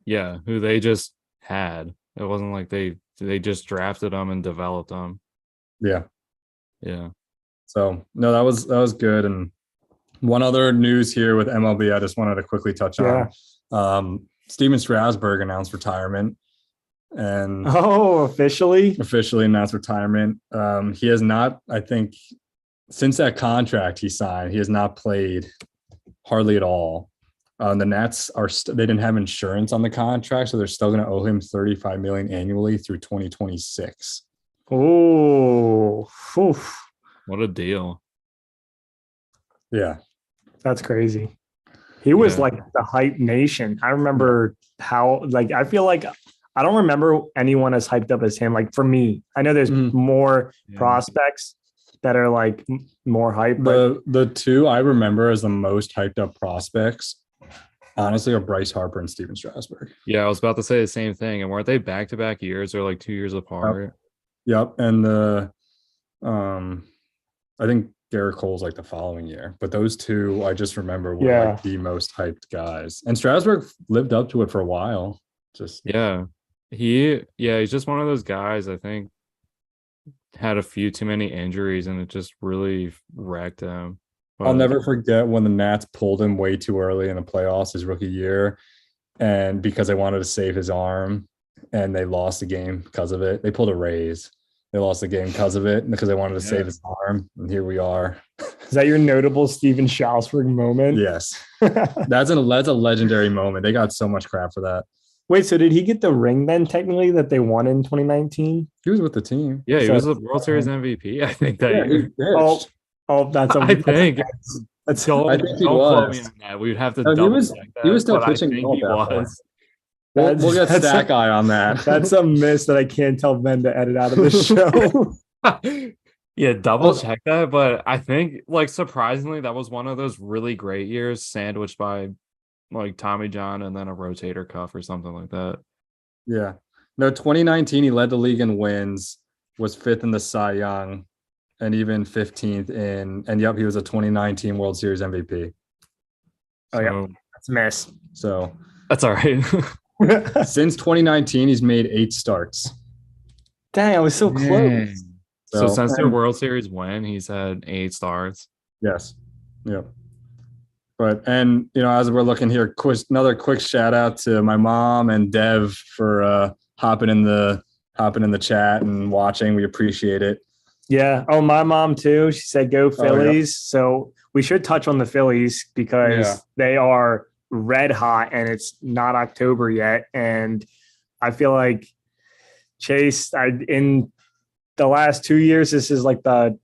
Yeah, who they just had. It wasn't like they they just drafted him and developed him. Yeah. Yeah. So no, that was good. And one other news here with MLB, I just wanted to quickly touch on. Steven Strasburg announced retirement and officially announced retirement. He has not, I think, since that contract he signed, he has not played hardly at all. The Nats they didn't have insurance on the contract, so they're still going to owe him $35 million annually through 2026. Oh, what a deal! Yeah, that's crazy. He was like the hype nation. I remember how, like, I feel like I don't remember anyone as hyped up as him. Like for me, I know there's more prospects that are like more hyped. The two I remember as the most hyped up prospects, honestly, are Bryce Harper and Steven Strasburg. Yeah, I was about to say the same thing. And weren't they back-to-back years or like 2 years apart? Yep. And I think Garrett Cole's like the following year, but those two I just remember were like the most hyped guys. And Strasburg lived up to it for a while. He's just one of those guys, I think, had a few too many injuries and it just really wrecked him. But I'll never forget when the Nats pulled him way too early in the playoffs his rookie year, and because they wanted to save his arm and they lost the game because of it. They pulled a Rays. They lost the game because of it, because they wanted to save his arm. And here we are. Is that your notable Steven Strasburg moment? Yes. That's a legendary moment. They got so much crap for that. Wait, so did he get the ring then technically that they won in 2019? He was with the team. Yeah, he was the World Series MVP, I think, that year. That's I think. I think he was. We would have to double check that. He was still pitching. He was. We'll get Stack Eye on that. That's a miss that I can't tell Ben to edit out of the show. Yeah, double check that. But I think, like, surprisingly, that was one of those really great years sandwiched by like Tommy John and then a rotator cuff or something like that. Yeah. No, 2019, he led the league in wins, was 5th in the Cy Young, and even 15th he was a 2019 World Series MVP. That's a miss. So that's all right. Since 2019, he's made 8 starts. Dang, I was so close. So since their World Series win, he's had 8 starts. Yes. Yep. But, and, as we're looking here, another quick shout out to my mom and Dev for hopping in the chat and watching. We appreciate it. Yeah. Oh, my mom too. She said, go Phillies. So we should touch on the Phillies because they are red hot and it's not October yet. And I feel like Chase, in the last 2 years, this is like the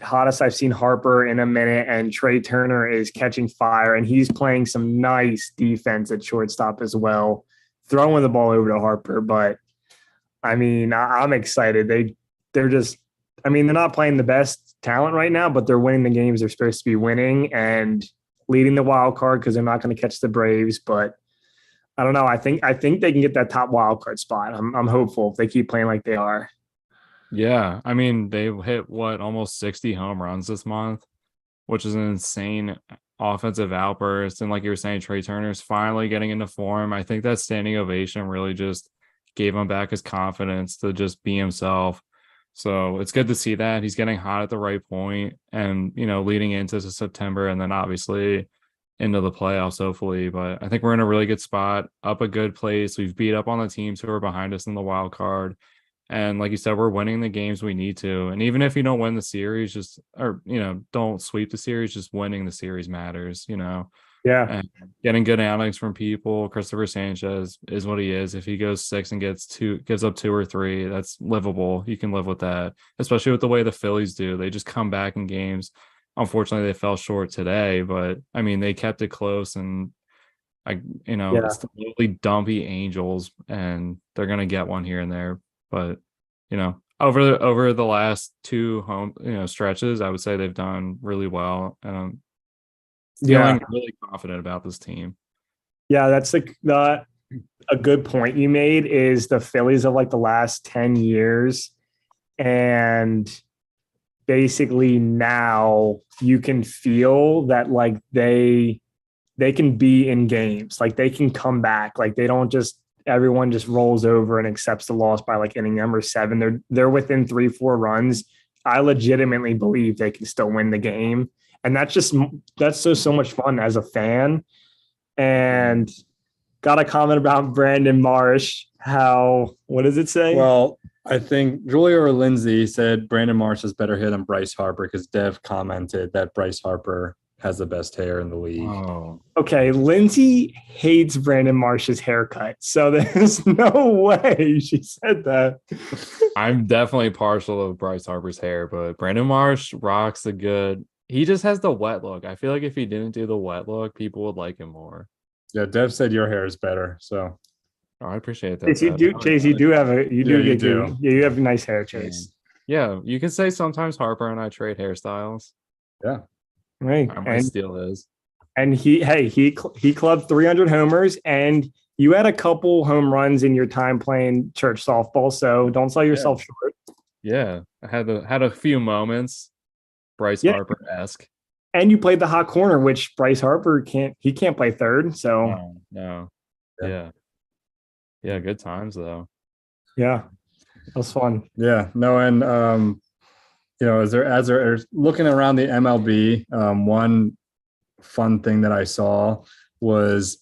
hottest I've seen Harper in a minute, and Trey Turner is catching fire and he's playing some nice defense at shortstop as well, throwing the ball over to Harper. But I mean, I'm excited. They're not playing the best talent right now, but they're winning the games they're supposed to be winning and leading the wild card because they're not going to catch the Braves. But I don't know. I think they can get that top wild card spot. I'm hopeful if they keep playing like they are. Yeah, I mean, they hit almost 60 home runs this month, which is an insane offensive outburst. And like you were saying, Trey Turner's finally getting into form. I think that standing ovation really just gave him back his confidence to just be himself. So it's good to see that he's getting hot at the right point and, leading into September and then obviously into the playoffs, hopefully. But I think we're in a really good spot, up a good place. We've beat up on the teams who are behind us in the wild card. And like you said, we're winning the games we need to. And even if you don't win the series, don't sweep the series, just winning the series matters, Yeah. And getting good outings from people. Christopher Sanchez is what he is. If he goes 6 and gives up 2 or 3, that's livable. You can live with that, especially with the way the Phillies do. They just come back in games. Unfortunately, they fell short today, but I mean, they kept it close and it's the really dumpy Angels and they're going to get one here and there. But, over the last 2 home, stretches, I would say they've done really well. And I'm feeling really confident about this team. Yeah, that's a good point you made is the Phillies of like the last 10 years. And basically now you can feel that like they can be in games, like they can come back. Like they don't just everyone just rolls over and accepts the loss by like inning number 7. They're within 3-4 runs. I legitimately believe they can still win the game. And that's so much fun as a fan. And got a comment about Brandon Marsh. What does it say? Well, I think Julia or Lindsay said Brandon Marsh is better hit than Bryce Harper because Dev commented that Bryce Harper has the best hair in the league. Oh, Okay, Lindsay hates Brandon Marsh's haircut. So there's no way she said that. I'm definitely partial to Bryce Harper's hair, but Brandon Marsh rocks a good. He just has the wet look. I feel like if he didn't do the wet look, people would like him more. Yeah, Dev said your hair is better. So Oh, I appreciate that. Chase, you Dad. do. Chase, you do have you do. you have nice hair, Chase. Yeah, you can say sometimes Harper and I trade hairstyles. yeah. Right, I might steal his. and he clubbed 300 homers, and you had a couple home runs in your time playing church softball. So don't sell yourself short. Yeah, I had a few moments, Bryce Yeah. Harper-esque. And you played the hot corner, which Bryce Harper can't play third. So No. Yeah. Yeah, good times though. yeah, that was fun. Yeah, no, and as they're looking around the MLB, one fun thing that I saw was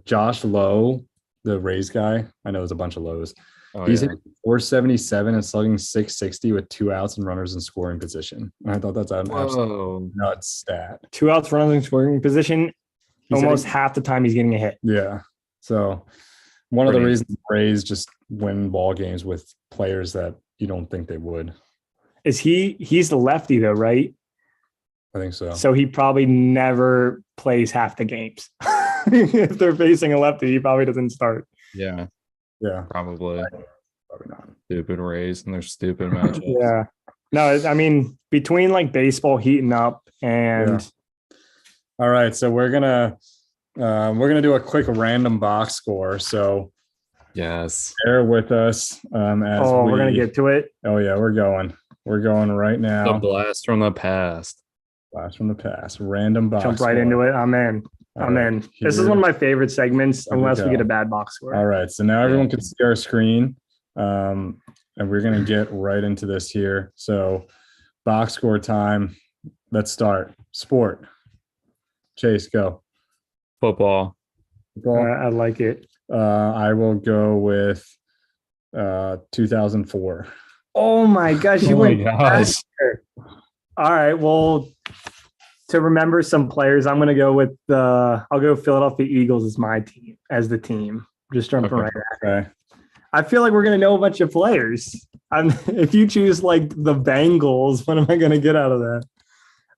Josh Lowe, the Rays guy. I know there's a bunch of Lows. Oh, He's yeah. hitting 477 and slugging 660 with 2 outs and runners in scoring position. And I thought that's an absolute Whoa. nuts stat. 2 outs, runners in scoring position. He's Almost hitting- half the time he's getting a hit. Yeah. So one of the Pretty- reasons Rays just win ball games with players that you don't think they would. He's the lefty though, right? I think so. So he probably never plays half the games. If they're facing a lefty, he probably doesn't start. Yeah, Yeah, probably. probably not. Stupid Rays and their stupid matchups. Yeah. No, I mean, between like baseball heating up and All right, so we're gonna do a quick random box score. So Yes. bear with us as we're gonna get to it. Oh yeah, we're going right The now. blast from the past. Blast from the past. Random box. Jump right into it. I'm in. I'm in. This is one of my favorite segments, Here we unless we go. get a bad box score. All right, so now everyone can see our screen, and we're gonna get right into this here. So, box score time. Let's start. Sport. Chase, go. Football. Football. I like it. I will go with 2004. Oh my gosh, you Oh my went gosh. faster. All right, well, to remember some players, I'm gonna go with I'll go Philadelphia Eagles as my team, as the team. Just jumping Okay. right at it. Okay. I feel like we're gonna know a bunch of players. If you choose like the Bengals, what am I gonna get out of that?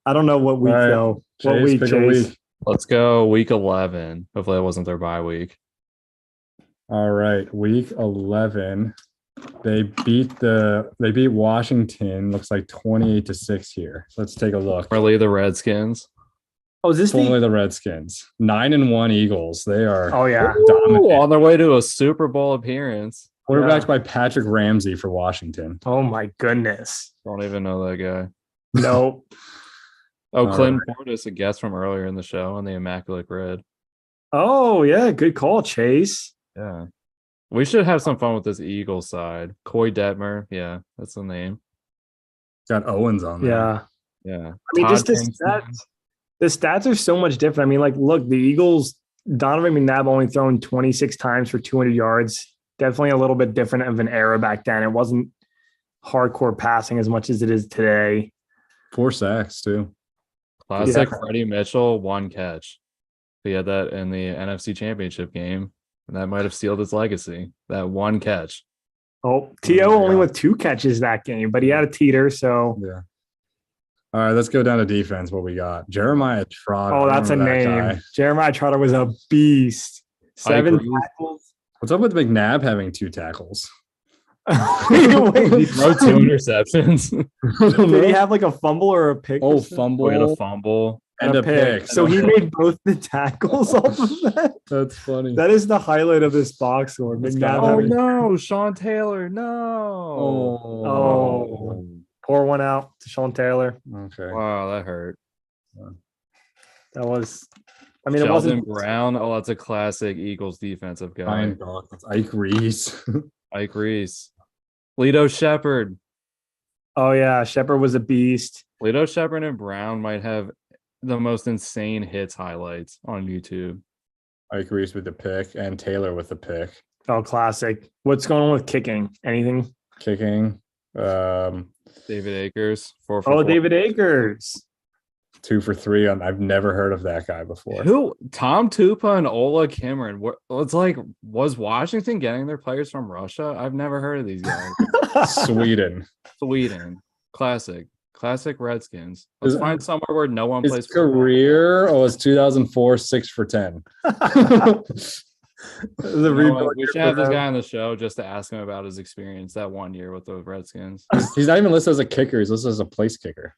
I don't know what week All right, though. What Chase, week, pick a Chase? week. Let's go week 11. Hopefully that wasn't their bye week. All right, week 11. They beat Washington. Looks like 28-6 here. Let's take a look. Early the Redskins. Oh, is this Formerly the Redskins. 9-1 Eagles. They are Oh yeah. dominant. Ooh, on their way to a Super Bowl appearance. Quarterbacked Yeah. by Patrick Ramsey for Washington. Oh my goodness. Don't even know that guy. No. Oh, All Clinton Portis, a guest from earlier in the show on the Immaculate Grid. Oh yeah, good call, Chase. Yeah. We should have some fun with this Eagle side. Coy Detmer. Yeah, that's the name. Got Owens on there. Yeah. Yeah. I mean, Todd just the Kingston. stats. The stats are so much different. I mean, like, look, the Eagles, Donovan McNabb only thrown 26 times for 200 yards. Definitely a little bit different of an era back then. It wasn't hardcore passing as much as it is today. 4 sacks too. Classic Yeah. Freddie Mitchell, 1 catch. He had that in the NFC Championship game, and that might have sealed his legacy. That 1 catch. Oh, T.O. only God. with 2 catches that game, but he had a teeter. So, Yeah. All right, let's go down to defense. What we got? Jeremiah Trotter. oh, I that's a remember that name. guy. Jeremiah Trotter was a beast. 7 agree. tackles. What's up with McNabb having 2 tackles? He Wait, threw 2 interceptions. did he have like a fumble or a pick? Oh, or something? We had a fumble fumble. and a pick. So he made both the tackles off of that. That's funny. That is the highlight of this box score. That's McNabb got- Oh having no, Sean Taylor, no. Oh. pour one out to Sean Taylor. Okay. Wow, that hurt. That was I mean, it Sheldon wasn't. Brown. Oh, that's a classic Eagles defensive guy. Ryan Dawkins, Ike Reese. Ike Reese. Lito Shepard. Oh yeah, Shepard was a beast. Lito Shepard and Brown might have the most insane hits highlights on YouTube. Ike Reese with the pick and Taylor with the pick. Oh, classic. What's going on with kicking? Anything? Kicking. David Akers. 4 for Oh, 4. David Akers. 2 for 3. I've never heard of that guy before. Who? Tom Tupa and Ola Kimmerer. What? It's like, was Washington getting their players from Russia? I've never heard of these guys. Sweden. Sweden. Classic Redskins. Let's Is- find somewhere where no one His plays football. career was 2004, 6 for 10. The You know rebuild what? We year should have for this them. guy on the show just to ask him about his experience that 1 year with the Redskins. He's not even listed as a kicker. He's listed as a place kicker.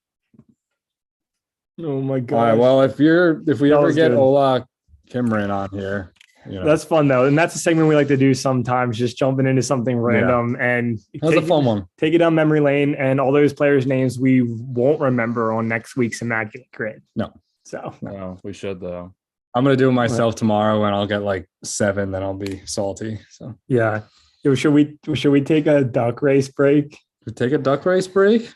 Oh my All right. god. Well, if we That ever was get good. Ola Kimmerer on here, That's fun though, and that's a segment we like to do sometimes. Just jumping into something random and that's a fun one. take it down memory lane, and all those players' names we won't remember on next week's Immaculate Grid. No. So No, we should though. I'm gonna do it myself tomorrow, and I'll get like 7. Then I'll be salty. So yeah. Yo, should we take a duck race break? we take a duck race break.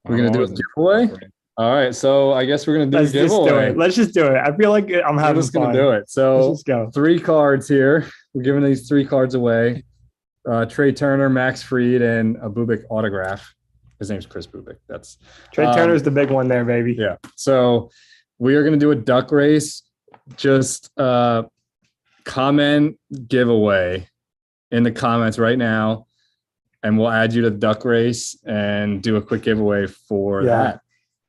We're I'm gonna do a always- giveaway. All right. So I guess we're gonna do Let's a just do giveaway. it. Let's just do it. I feel like I'm We're having just fun. gonna do it. Let's So just go. 3 cards here. We're giving these 3 cards away. Trey Turner, Max Fried, and a Bubik autograph. His name's Chris Bubik. That's Trey Turner's the big one there, baby. yeah. So we are gonna do a duck race. Just comment giveaway in the comments right now, and we'll add you to the duck race and do a quick giveaway for Yeah. that.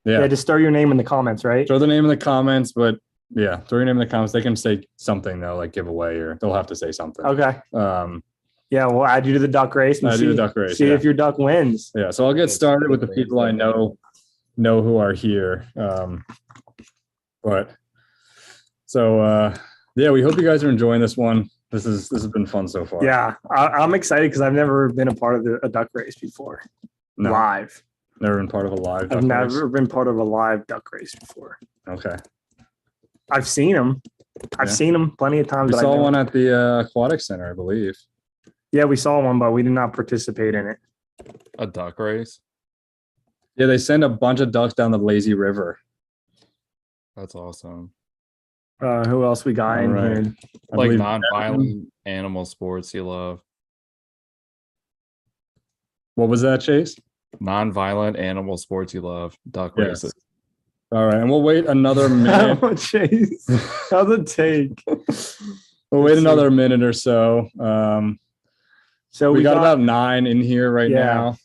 Yeah. Yeah, just throw your name in the comments, right? Throw the name in the comments, but yeah, throw your name in the comments. They can say something though, like giveaway, or they'll have to say something. Okay. Yeah, we'll add you to the duck race and Add see, you to the duck race, see yeah. if your duck wins. Yeah, so I'll get That's started with the great. people I know who are here. But so yeah, we hope you guys are enjoying this one. This has been fun so far. Yeah, I'm excited because I've never been a part of a duck race before. No, Live. never been part of a live. I've duck race. never been part of a live duck race before. Okay, I've seen them. I've Yeah. seen them plenty of times. we but I've saw never- one at the aquatic center, I believe. Yeah, we saw one, but we did not participate in it. A duck race. Yeah, they send a bunch of ducks down the lazy river. That's awesome. Who else we got in All right. here? I Like believe non-violent animal sports you love. What was that, Chase? Non-violent animal sports you love. Duck Yes. races. All right, and we'll wait another minute. Chase. How's it take? We'll wait Let's see. another minute or so. So We got about 9 in here right yeah, now.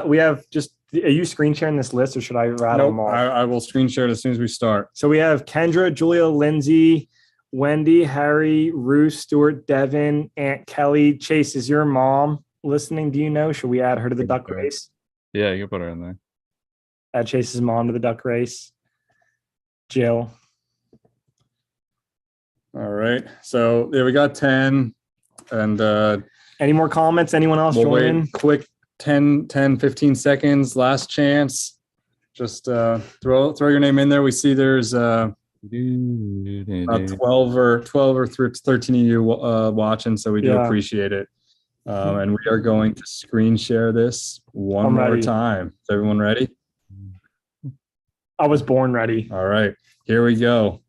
we have just. Are you screen sharing this list, or should I rattle Nope, them all? I will screen share it as soon as we start. So we have Kendra, Julia, Lindsay, Wendy, Harry, Ruth, Stuart, Devin, Aunt Kelly. Chase, is your mom listening? Do you know? Should we add her to the duck Okay. race? Yeah, you can put her in there. Add Chase's mom to the duck race. Jill. All right. So yeah, we got 10. And Any more comments? Anyone else we'll join wait in? quick 10, 15 seconds. Last chance. Just throw your name in there. We see there's 12 or 13 of you watching, so we do Yeah. appreciate it. And we are going to screen share this one I'm more ready. time. Is everyone ready? I was born ready. All right, here we go.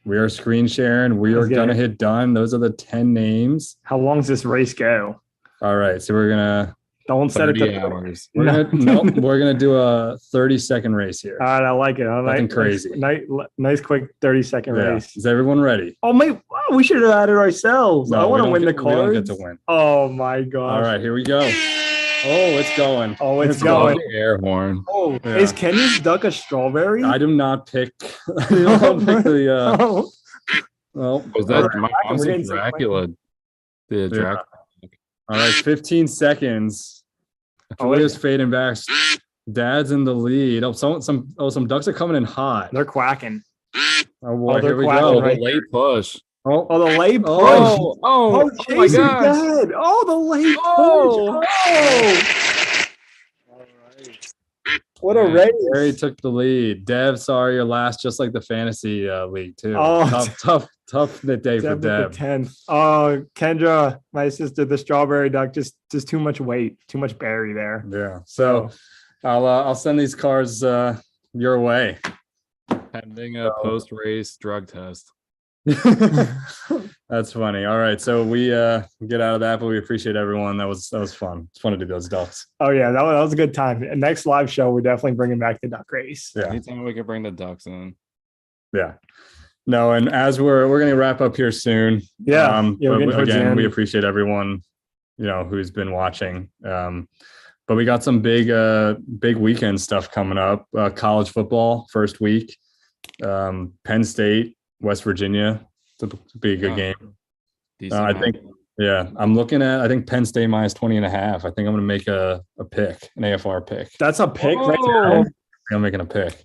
We are screen sharing. We are Let's get gonna it. hit done. Those are the 10 names. How long does this race go? All right, so we're gonna Don't set it 30 to hours. we're No. gonna nope, we're gonna do a 30-second race here. All right, I like it. I like Nothing crazy. Nice, quick 30-second Yeah. race. Is everyone ready? Oh, mate, wow, we should have had it ourselves. I we want to don't win the get- we don't cards. get to win. Oh my gosh. All right, here we go. Oh, it's going. Oh, it's It's going. The air horn. Oh, Yeah. is Kenny's duck a strawberry? I do not pick. I do not pick the. Oh, Well, Was that Alright, my mom we're said getting some Dracula? The Dracula. all right, 15 seconds. Oh, Julia's fading back. Dad's in the lead. Oh, some ducks are coming in hot. they're quacking. Oh boy, they're here we quacking go. Oh, right the late push. Oh, Oh, the late push. Oh. Oh, my Chase is gosh. dead. Oh, the late Oh. push. Oh. What a Yeah. race. Gary took the lead. Dev, sorry, you're last, just like the fantasy league too. Oh. Tough that day for Deb with the Dev. 10. Oh, Kendra, my sister, the strawberry duck, just too much weight, too much berry there. Yeah. So I'll send these cards your way. Pending a post-race drug test. That's funny. All right. So we get out of that, but we appreciate everyone. That was fun. It's fun to do those ducks. Oh yeah, that was a good time. Next live show, we're definitely bringing back the duck race. Yeah. Anytime we can bring the ducks in. Yeah. No, and as we're gonna wrap up here soon. Yeah. We're but getting towards the again, end. we appreciate everyone, who's been watching. But we got some big weekend stuff coming up. College football first week. Penn State, West Virginia. It'll be a good game. Decent I think, I'm looking at, I think Penn State minus 20.5. I think I'm going to make a pick, an AFR pick. That's a pick right Whoa. there. I'm making a pick.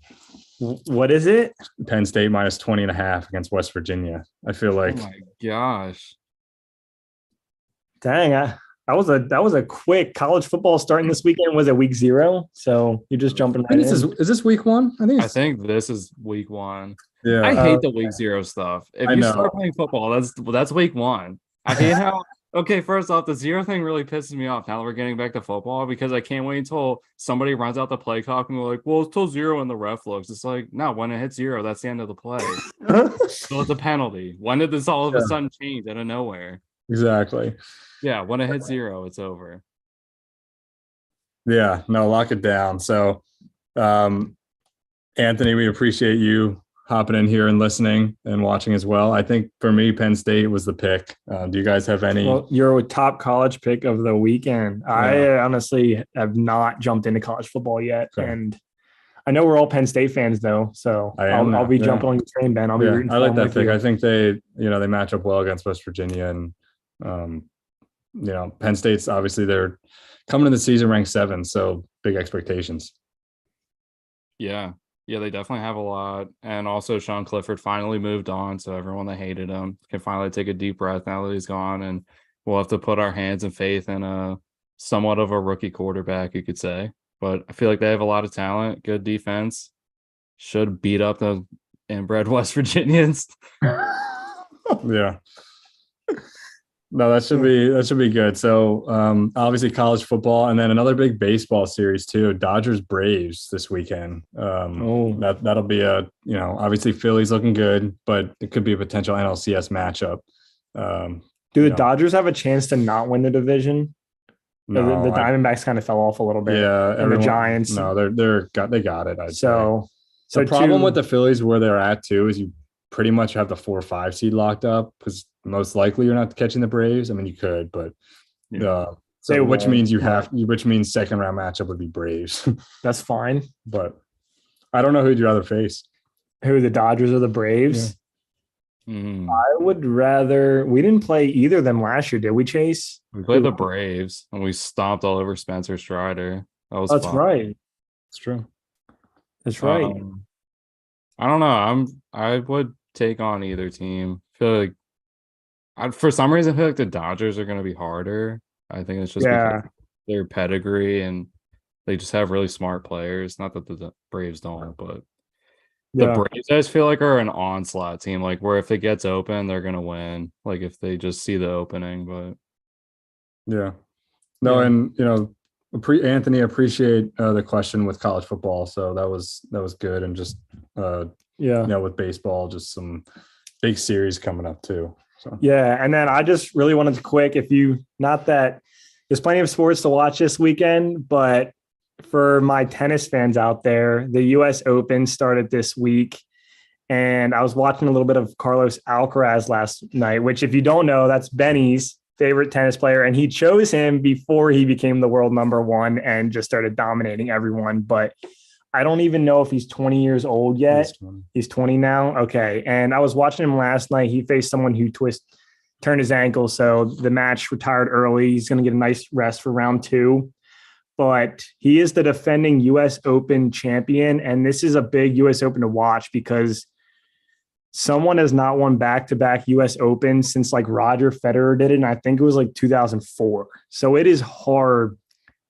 What is it? Penn State minus 20.5 against West Virginia. I feel Oh like, my gosh. Dang, that was a quick college football starting this weekend. Was it week 0? So you're just jumping I right think in. is this week 1? I think this is week 1. Yeah. I hate the week 0 stuff. If I you know. start playing football, that's week 1. I hate how okay, first off, the 0 thing really pisses me off now that we're getting back to football because I can't wait until somebody runs out the play clock and we're like, well, it's till 0 and the ref looks. It's like, no, when it hits 0, that's the end of the play. So it's a penalty. When did this all of a sudden change out of nowhere? Exactly. Yeah, when it hits 0, it's over. Yeah, no, lock it down. So, Anthony, we appreciate you hopping in here and listening and watching as well. I think for me, Penn State was the pick. Do you guys have any? Well, you're a top college pick of the weekend. I honestly have not jumped into college football yet. Okay. And I know we're all Penn State fans though. So I'll be jumping on your train, Ben. I'll be rooting for I like them that with pick. you. I think they match up well against West Virginia, and Penn State's obviously they're coming to the season ranked 7, so big expectations. Yeah. Yeah, they definitely have a lot. And also Sean Clifford finally moved on. So everyone that hated him can finally take a deep breath now that he's gone. And we'll have to put our hands and faith in a somewhat of a rookie quarterback, you could say. But I feel like they have a lot of talent, good defense, should beat up the inbred West Virginians. Yeah. No, that should be good. So obviously college football, and then another big baseball series too. Dodgers Braves this weekend. That'll be obviously Philly's looking good, but it could be a potential NLCS matchup. Do the Dodgers have a chance to not win the division? No, the Diamondbacks kind of fell off a little bit. Yeah, and the Giants. No, they got it. So the problem with the Phillies where they're at too is you pretty much have the 4 or 5 seed locked up because most likely you're not catching the Braves. I mean, you could, but which means which means second round matchup would be Braves. That's fine. But I don't know who'd you rather face. Who, the Dodgers or the Braves? Yeah. I would rather. We didn't play either of them last year, did we, Chase? We played the Braves and we stomped all over Spencer Strider. That's fun. right. It's true. That's right. I don't know. I would take on either team. I feel like for some reason I feel like the Dodgers are going to be harder. I think it's just because of their pedigree and they just have really smart players. Not that the Braves don't, but the Braves I just feel like are an onslaught team. Like where if it gets open, they're going to win. Like if they just see the opening, but yeah, no, and Anthony, appreciate the question with college football. So that was good, and just with baseball, just some big series coming up too. So and then I just really wanted to not that there's plenty of sports to watch this weekend, but for my tennis fans out there, the U.S. Open started this week, and I was watching a little bit of Carlos Alcaraz last night, which if you don't know, that's Benny's favorite tennis player, and he chose him before he became the world number 1 and just started dominating everyone. But I don't even know if he's 20 years old yet. He's 20 now. Okay. And I was watching him last night. He faced someone who turned his ankle. So the match retired early. He's going to get a nice rest for round 2. But he is the defending U.S. Open champion. And this is a big U.S. Open to watch because someone has not won back-to-back U.S. Open since like Roger Federer did it. And I think it was like 2004. So it is hard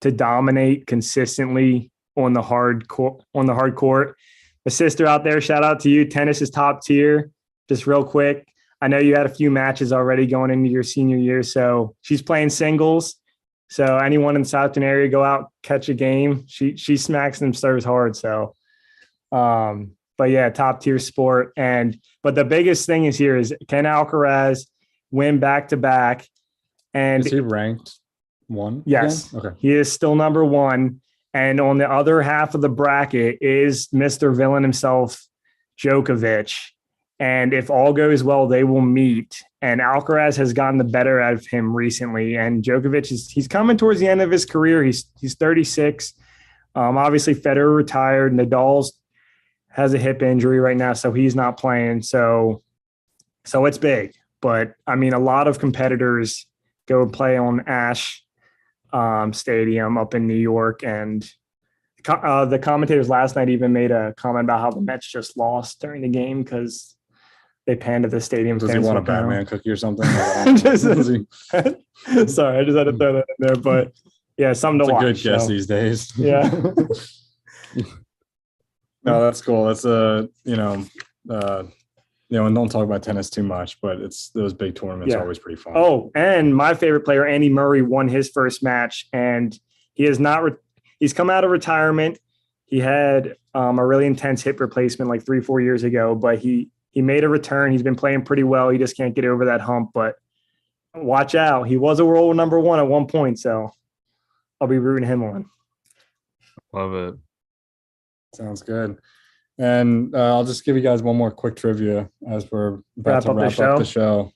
to dominate consistently on the hard court. My sister out there, shout out to you. Tennis is top tier. Just real quick, I know you had a few matches already going into your senior year, so she's playing singles. So anyone in the Southern area, go out, catch a game. She smacks them, serves hard. So, but yeah, top tier sport. But the biggest thing is can Alcaraz win back to back? And Is he ranked one? yes, again? Okay. he is still number one. And on the other half of the bracket is Mr. Villain himself, Djokovic. And if all goes well, they will meet. And Alcaraz has gotten the better out of him recently. And Djokovic he's coming towards the end of his career. He's 36. Obviously, Federer retired. Nadal has a hip injury right now, so he's not playing. So it's big. But I mean, a lot of competitors go play on Ash Stadium up in New York, and the commentators last night even made a comment about how the Mets just lost during the game because they panned at the stadium. Does he want a Batman cookie or something? Sorry, I just had to throw that in there, but yeah, something That's to a watch. good guess so. these days. Yeah. No, that's cool. That's and don't talk about tennis too much, but it's those big tournaments are always pretty fun. Oh, and my favorite player, Andy Murray, won his first match, and he has not. He's come out of retirement. He had a really intense hip replacement like 3-4 years ago, but he made a return. He's been playing pretty well. He just can't get over that hump. But watch out, he was a world number one at one point, so I'll be rooting him on. Love it. Sounds good. And I'll just give you guys one more quick trivia as we're about to wrap up the show.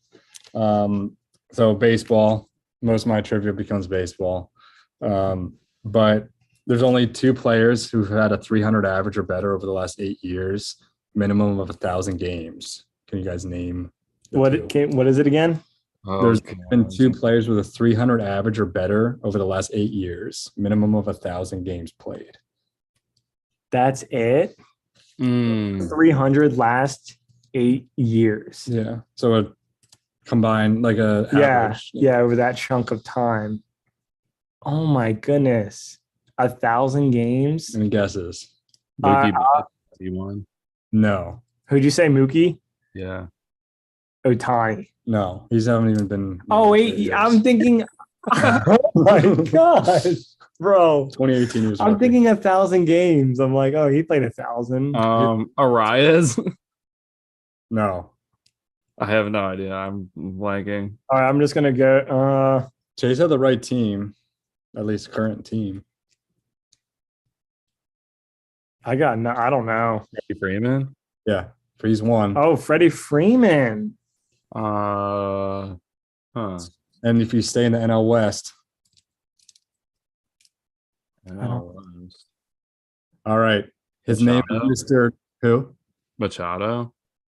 So baseball, most of my trivia becomes baseball. But there's only 2 players who've had a 300 average or better over the last 8 years, minimum of 1,000 games. Can you guys name what is it again? There's been 2 players with a 300 average or better over the last 8 years, minimum of 1,000 games played. That's it. 300 last 8 years. Yeah. So a combined like a average. Yeah, over that chunk of time. Oh my goodness. 1,000 games. Any guesses? Mookie Betts, he won. No. Who'd you say, Mookie? Yeah. Ohtani. No. He's haven't even been. Oh, wait. I'm thinking. Oh my gosh, bro. 2018 was. I'm thinking 1,000 games. I'm like, oh, he played 1,000. Arias. No. I have no idea. I'm blanking. All right, I'm just gonna go. Chase had the right team, at least current team. I don't know. Freddie Freeman. Yeah, he's one. Oh, Freddie Freeman. Huh. And if you stay in the NL West. All right. His name is Mr. Who? Machado.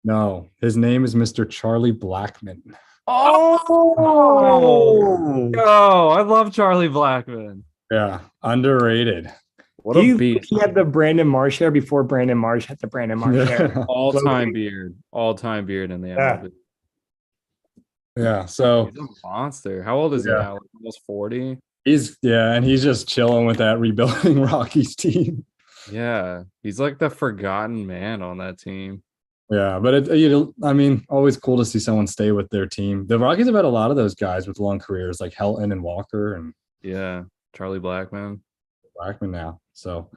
No, his name is Mr. Charlie Blackmon. Oh, I love Charlie Blackmon. Yeah, underrated. What a beast. He had the Brandon Marsh hair before Brandon Marsh had the Brandon Marsh hair. All-time beard in the MLB. Yeah, so he's a monster. How old is he now? Like almost 40? And he's just chilling with that rebuilding Rockies team. Yeah, he's like the forgotten man on that team. Yeah, but always cool to see someone stay with their team. The Rockies have had a lot of those guys with long careers, like Helton and Walker, and Charlie Blackmon now. So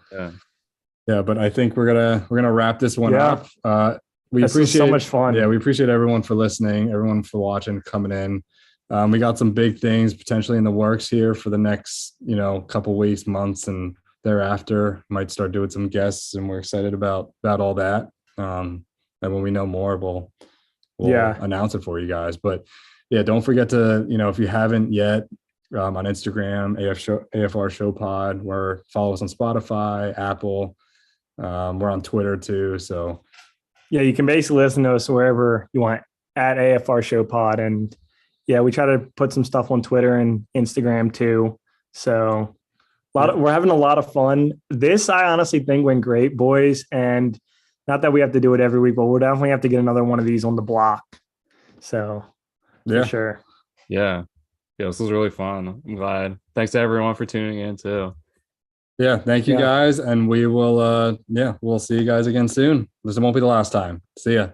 yeah, but I think we're gonna wrap this one up. We appreciate so much fun. Yeah, we appreciate everyone for listening, everyone for watching, coming in. We got some big things potentially in the works here for the next, couple weeks, months, and thereafter. Might start doing some guests, and we're excited about all that. And when we know more, we'll announce it for you guys. But yeah, don't forget to, if you haven't yet, on Instagram, AFR Show Pod, follow us on Spotify, Apple. We're on Twitter too. So yeah, you can basically listen to us wherever you want at AFR Show Pod. And yeah, we try to put some stuff on Twitter and Instagram too. So we're having a lot of fun. This, I honestly think, went great, boys. And not that we have to do it every week, but we'll definitely have to get another one of these on the block. So for sure. Yeah, this was really fun. I'm glad. Thanks to everyone for tuning in too. Yeah, thank you Yeah. guys. And we will we'll see you guys again soon. This won't be the last time. See ya.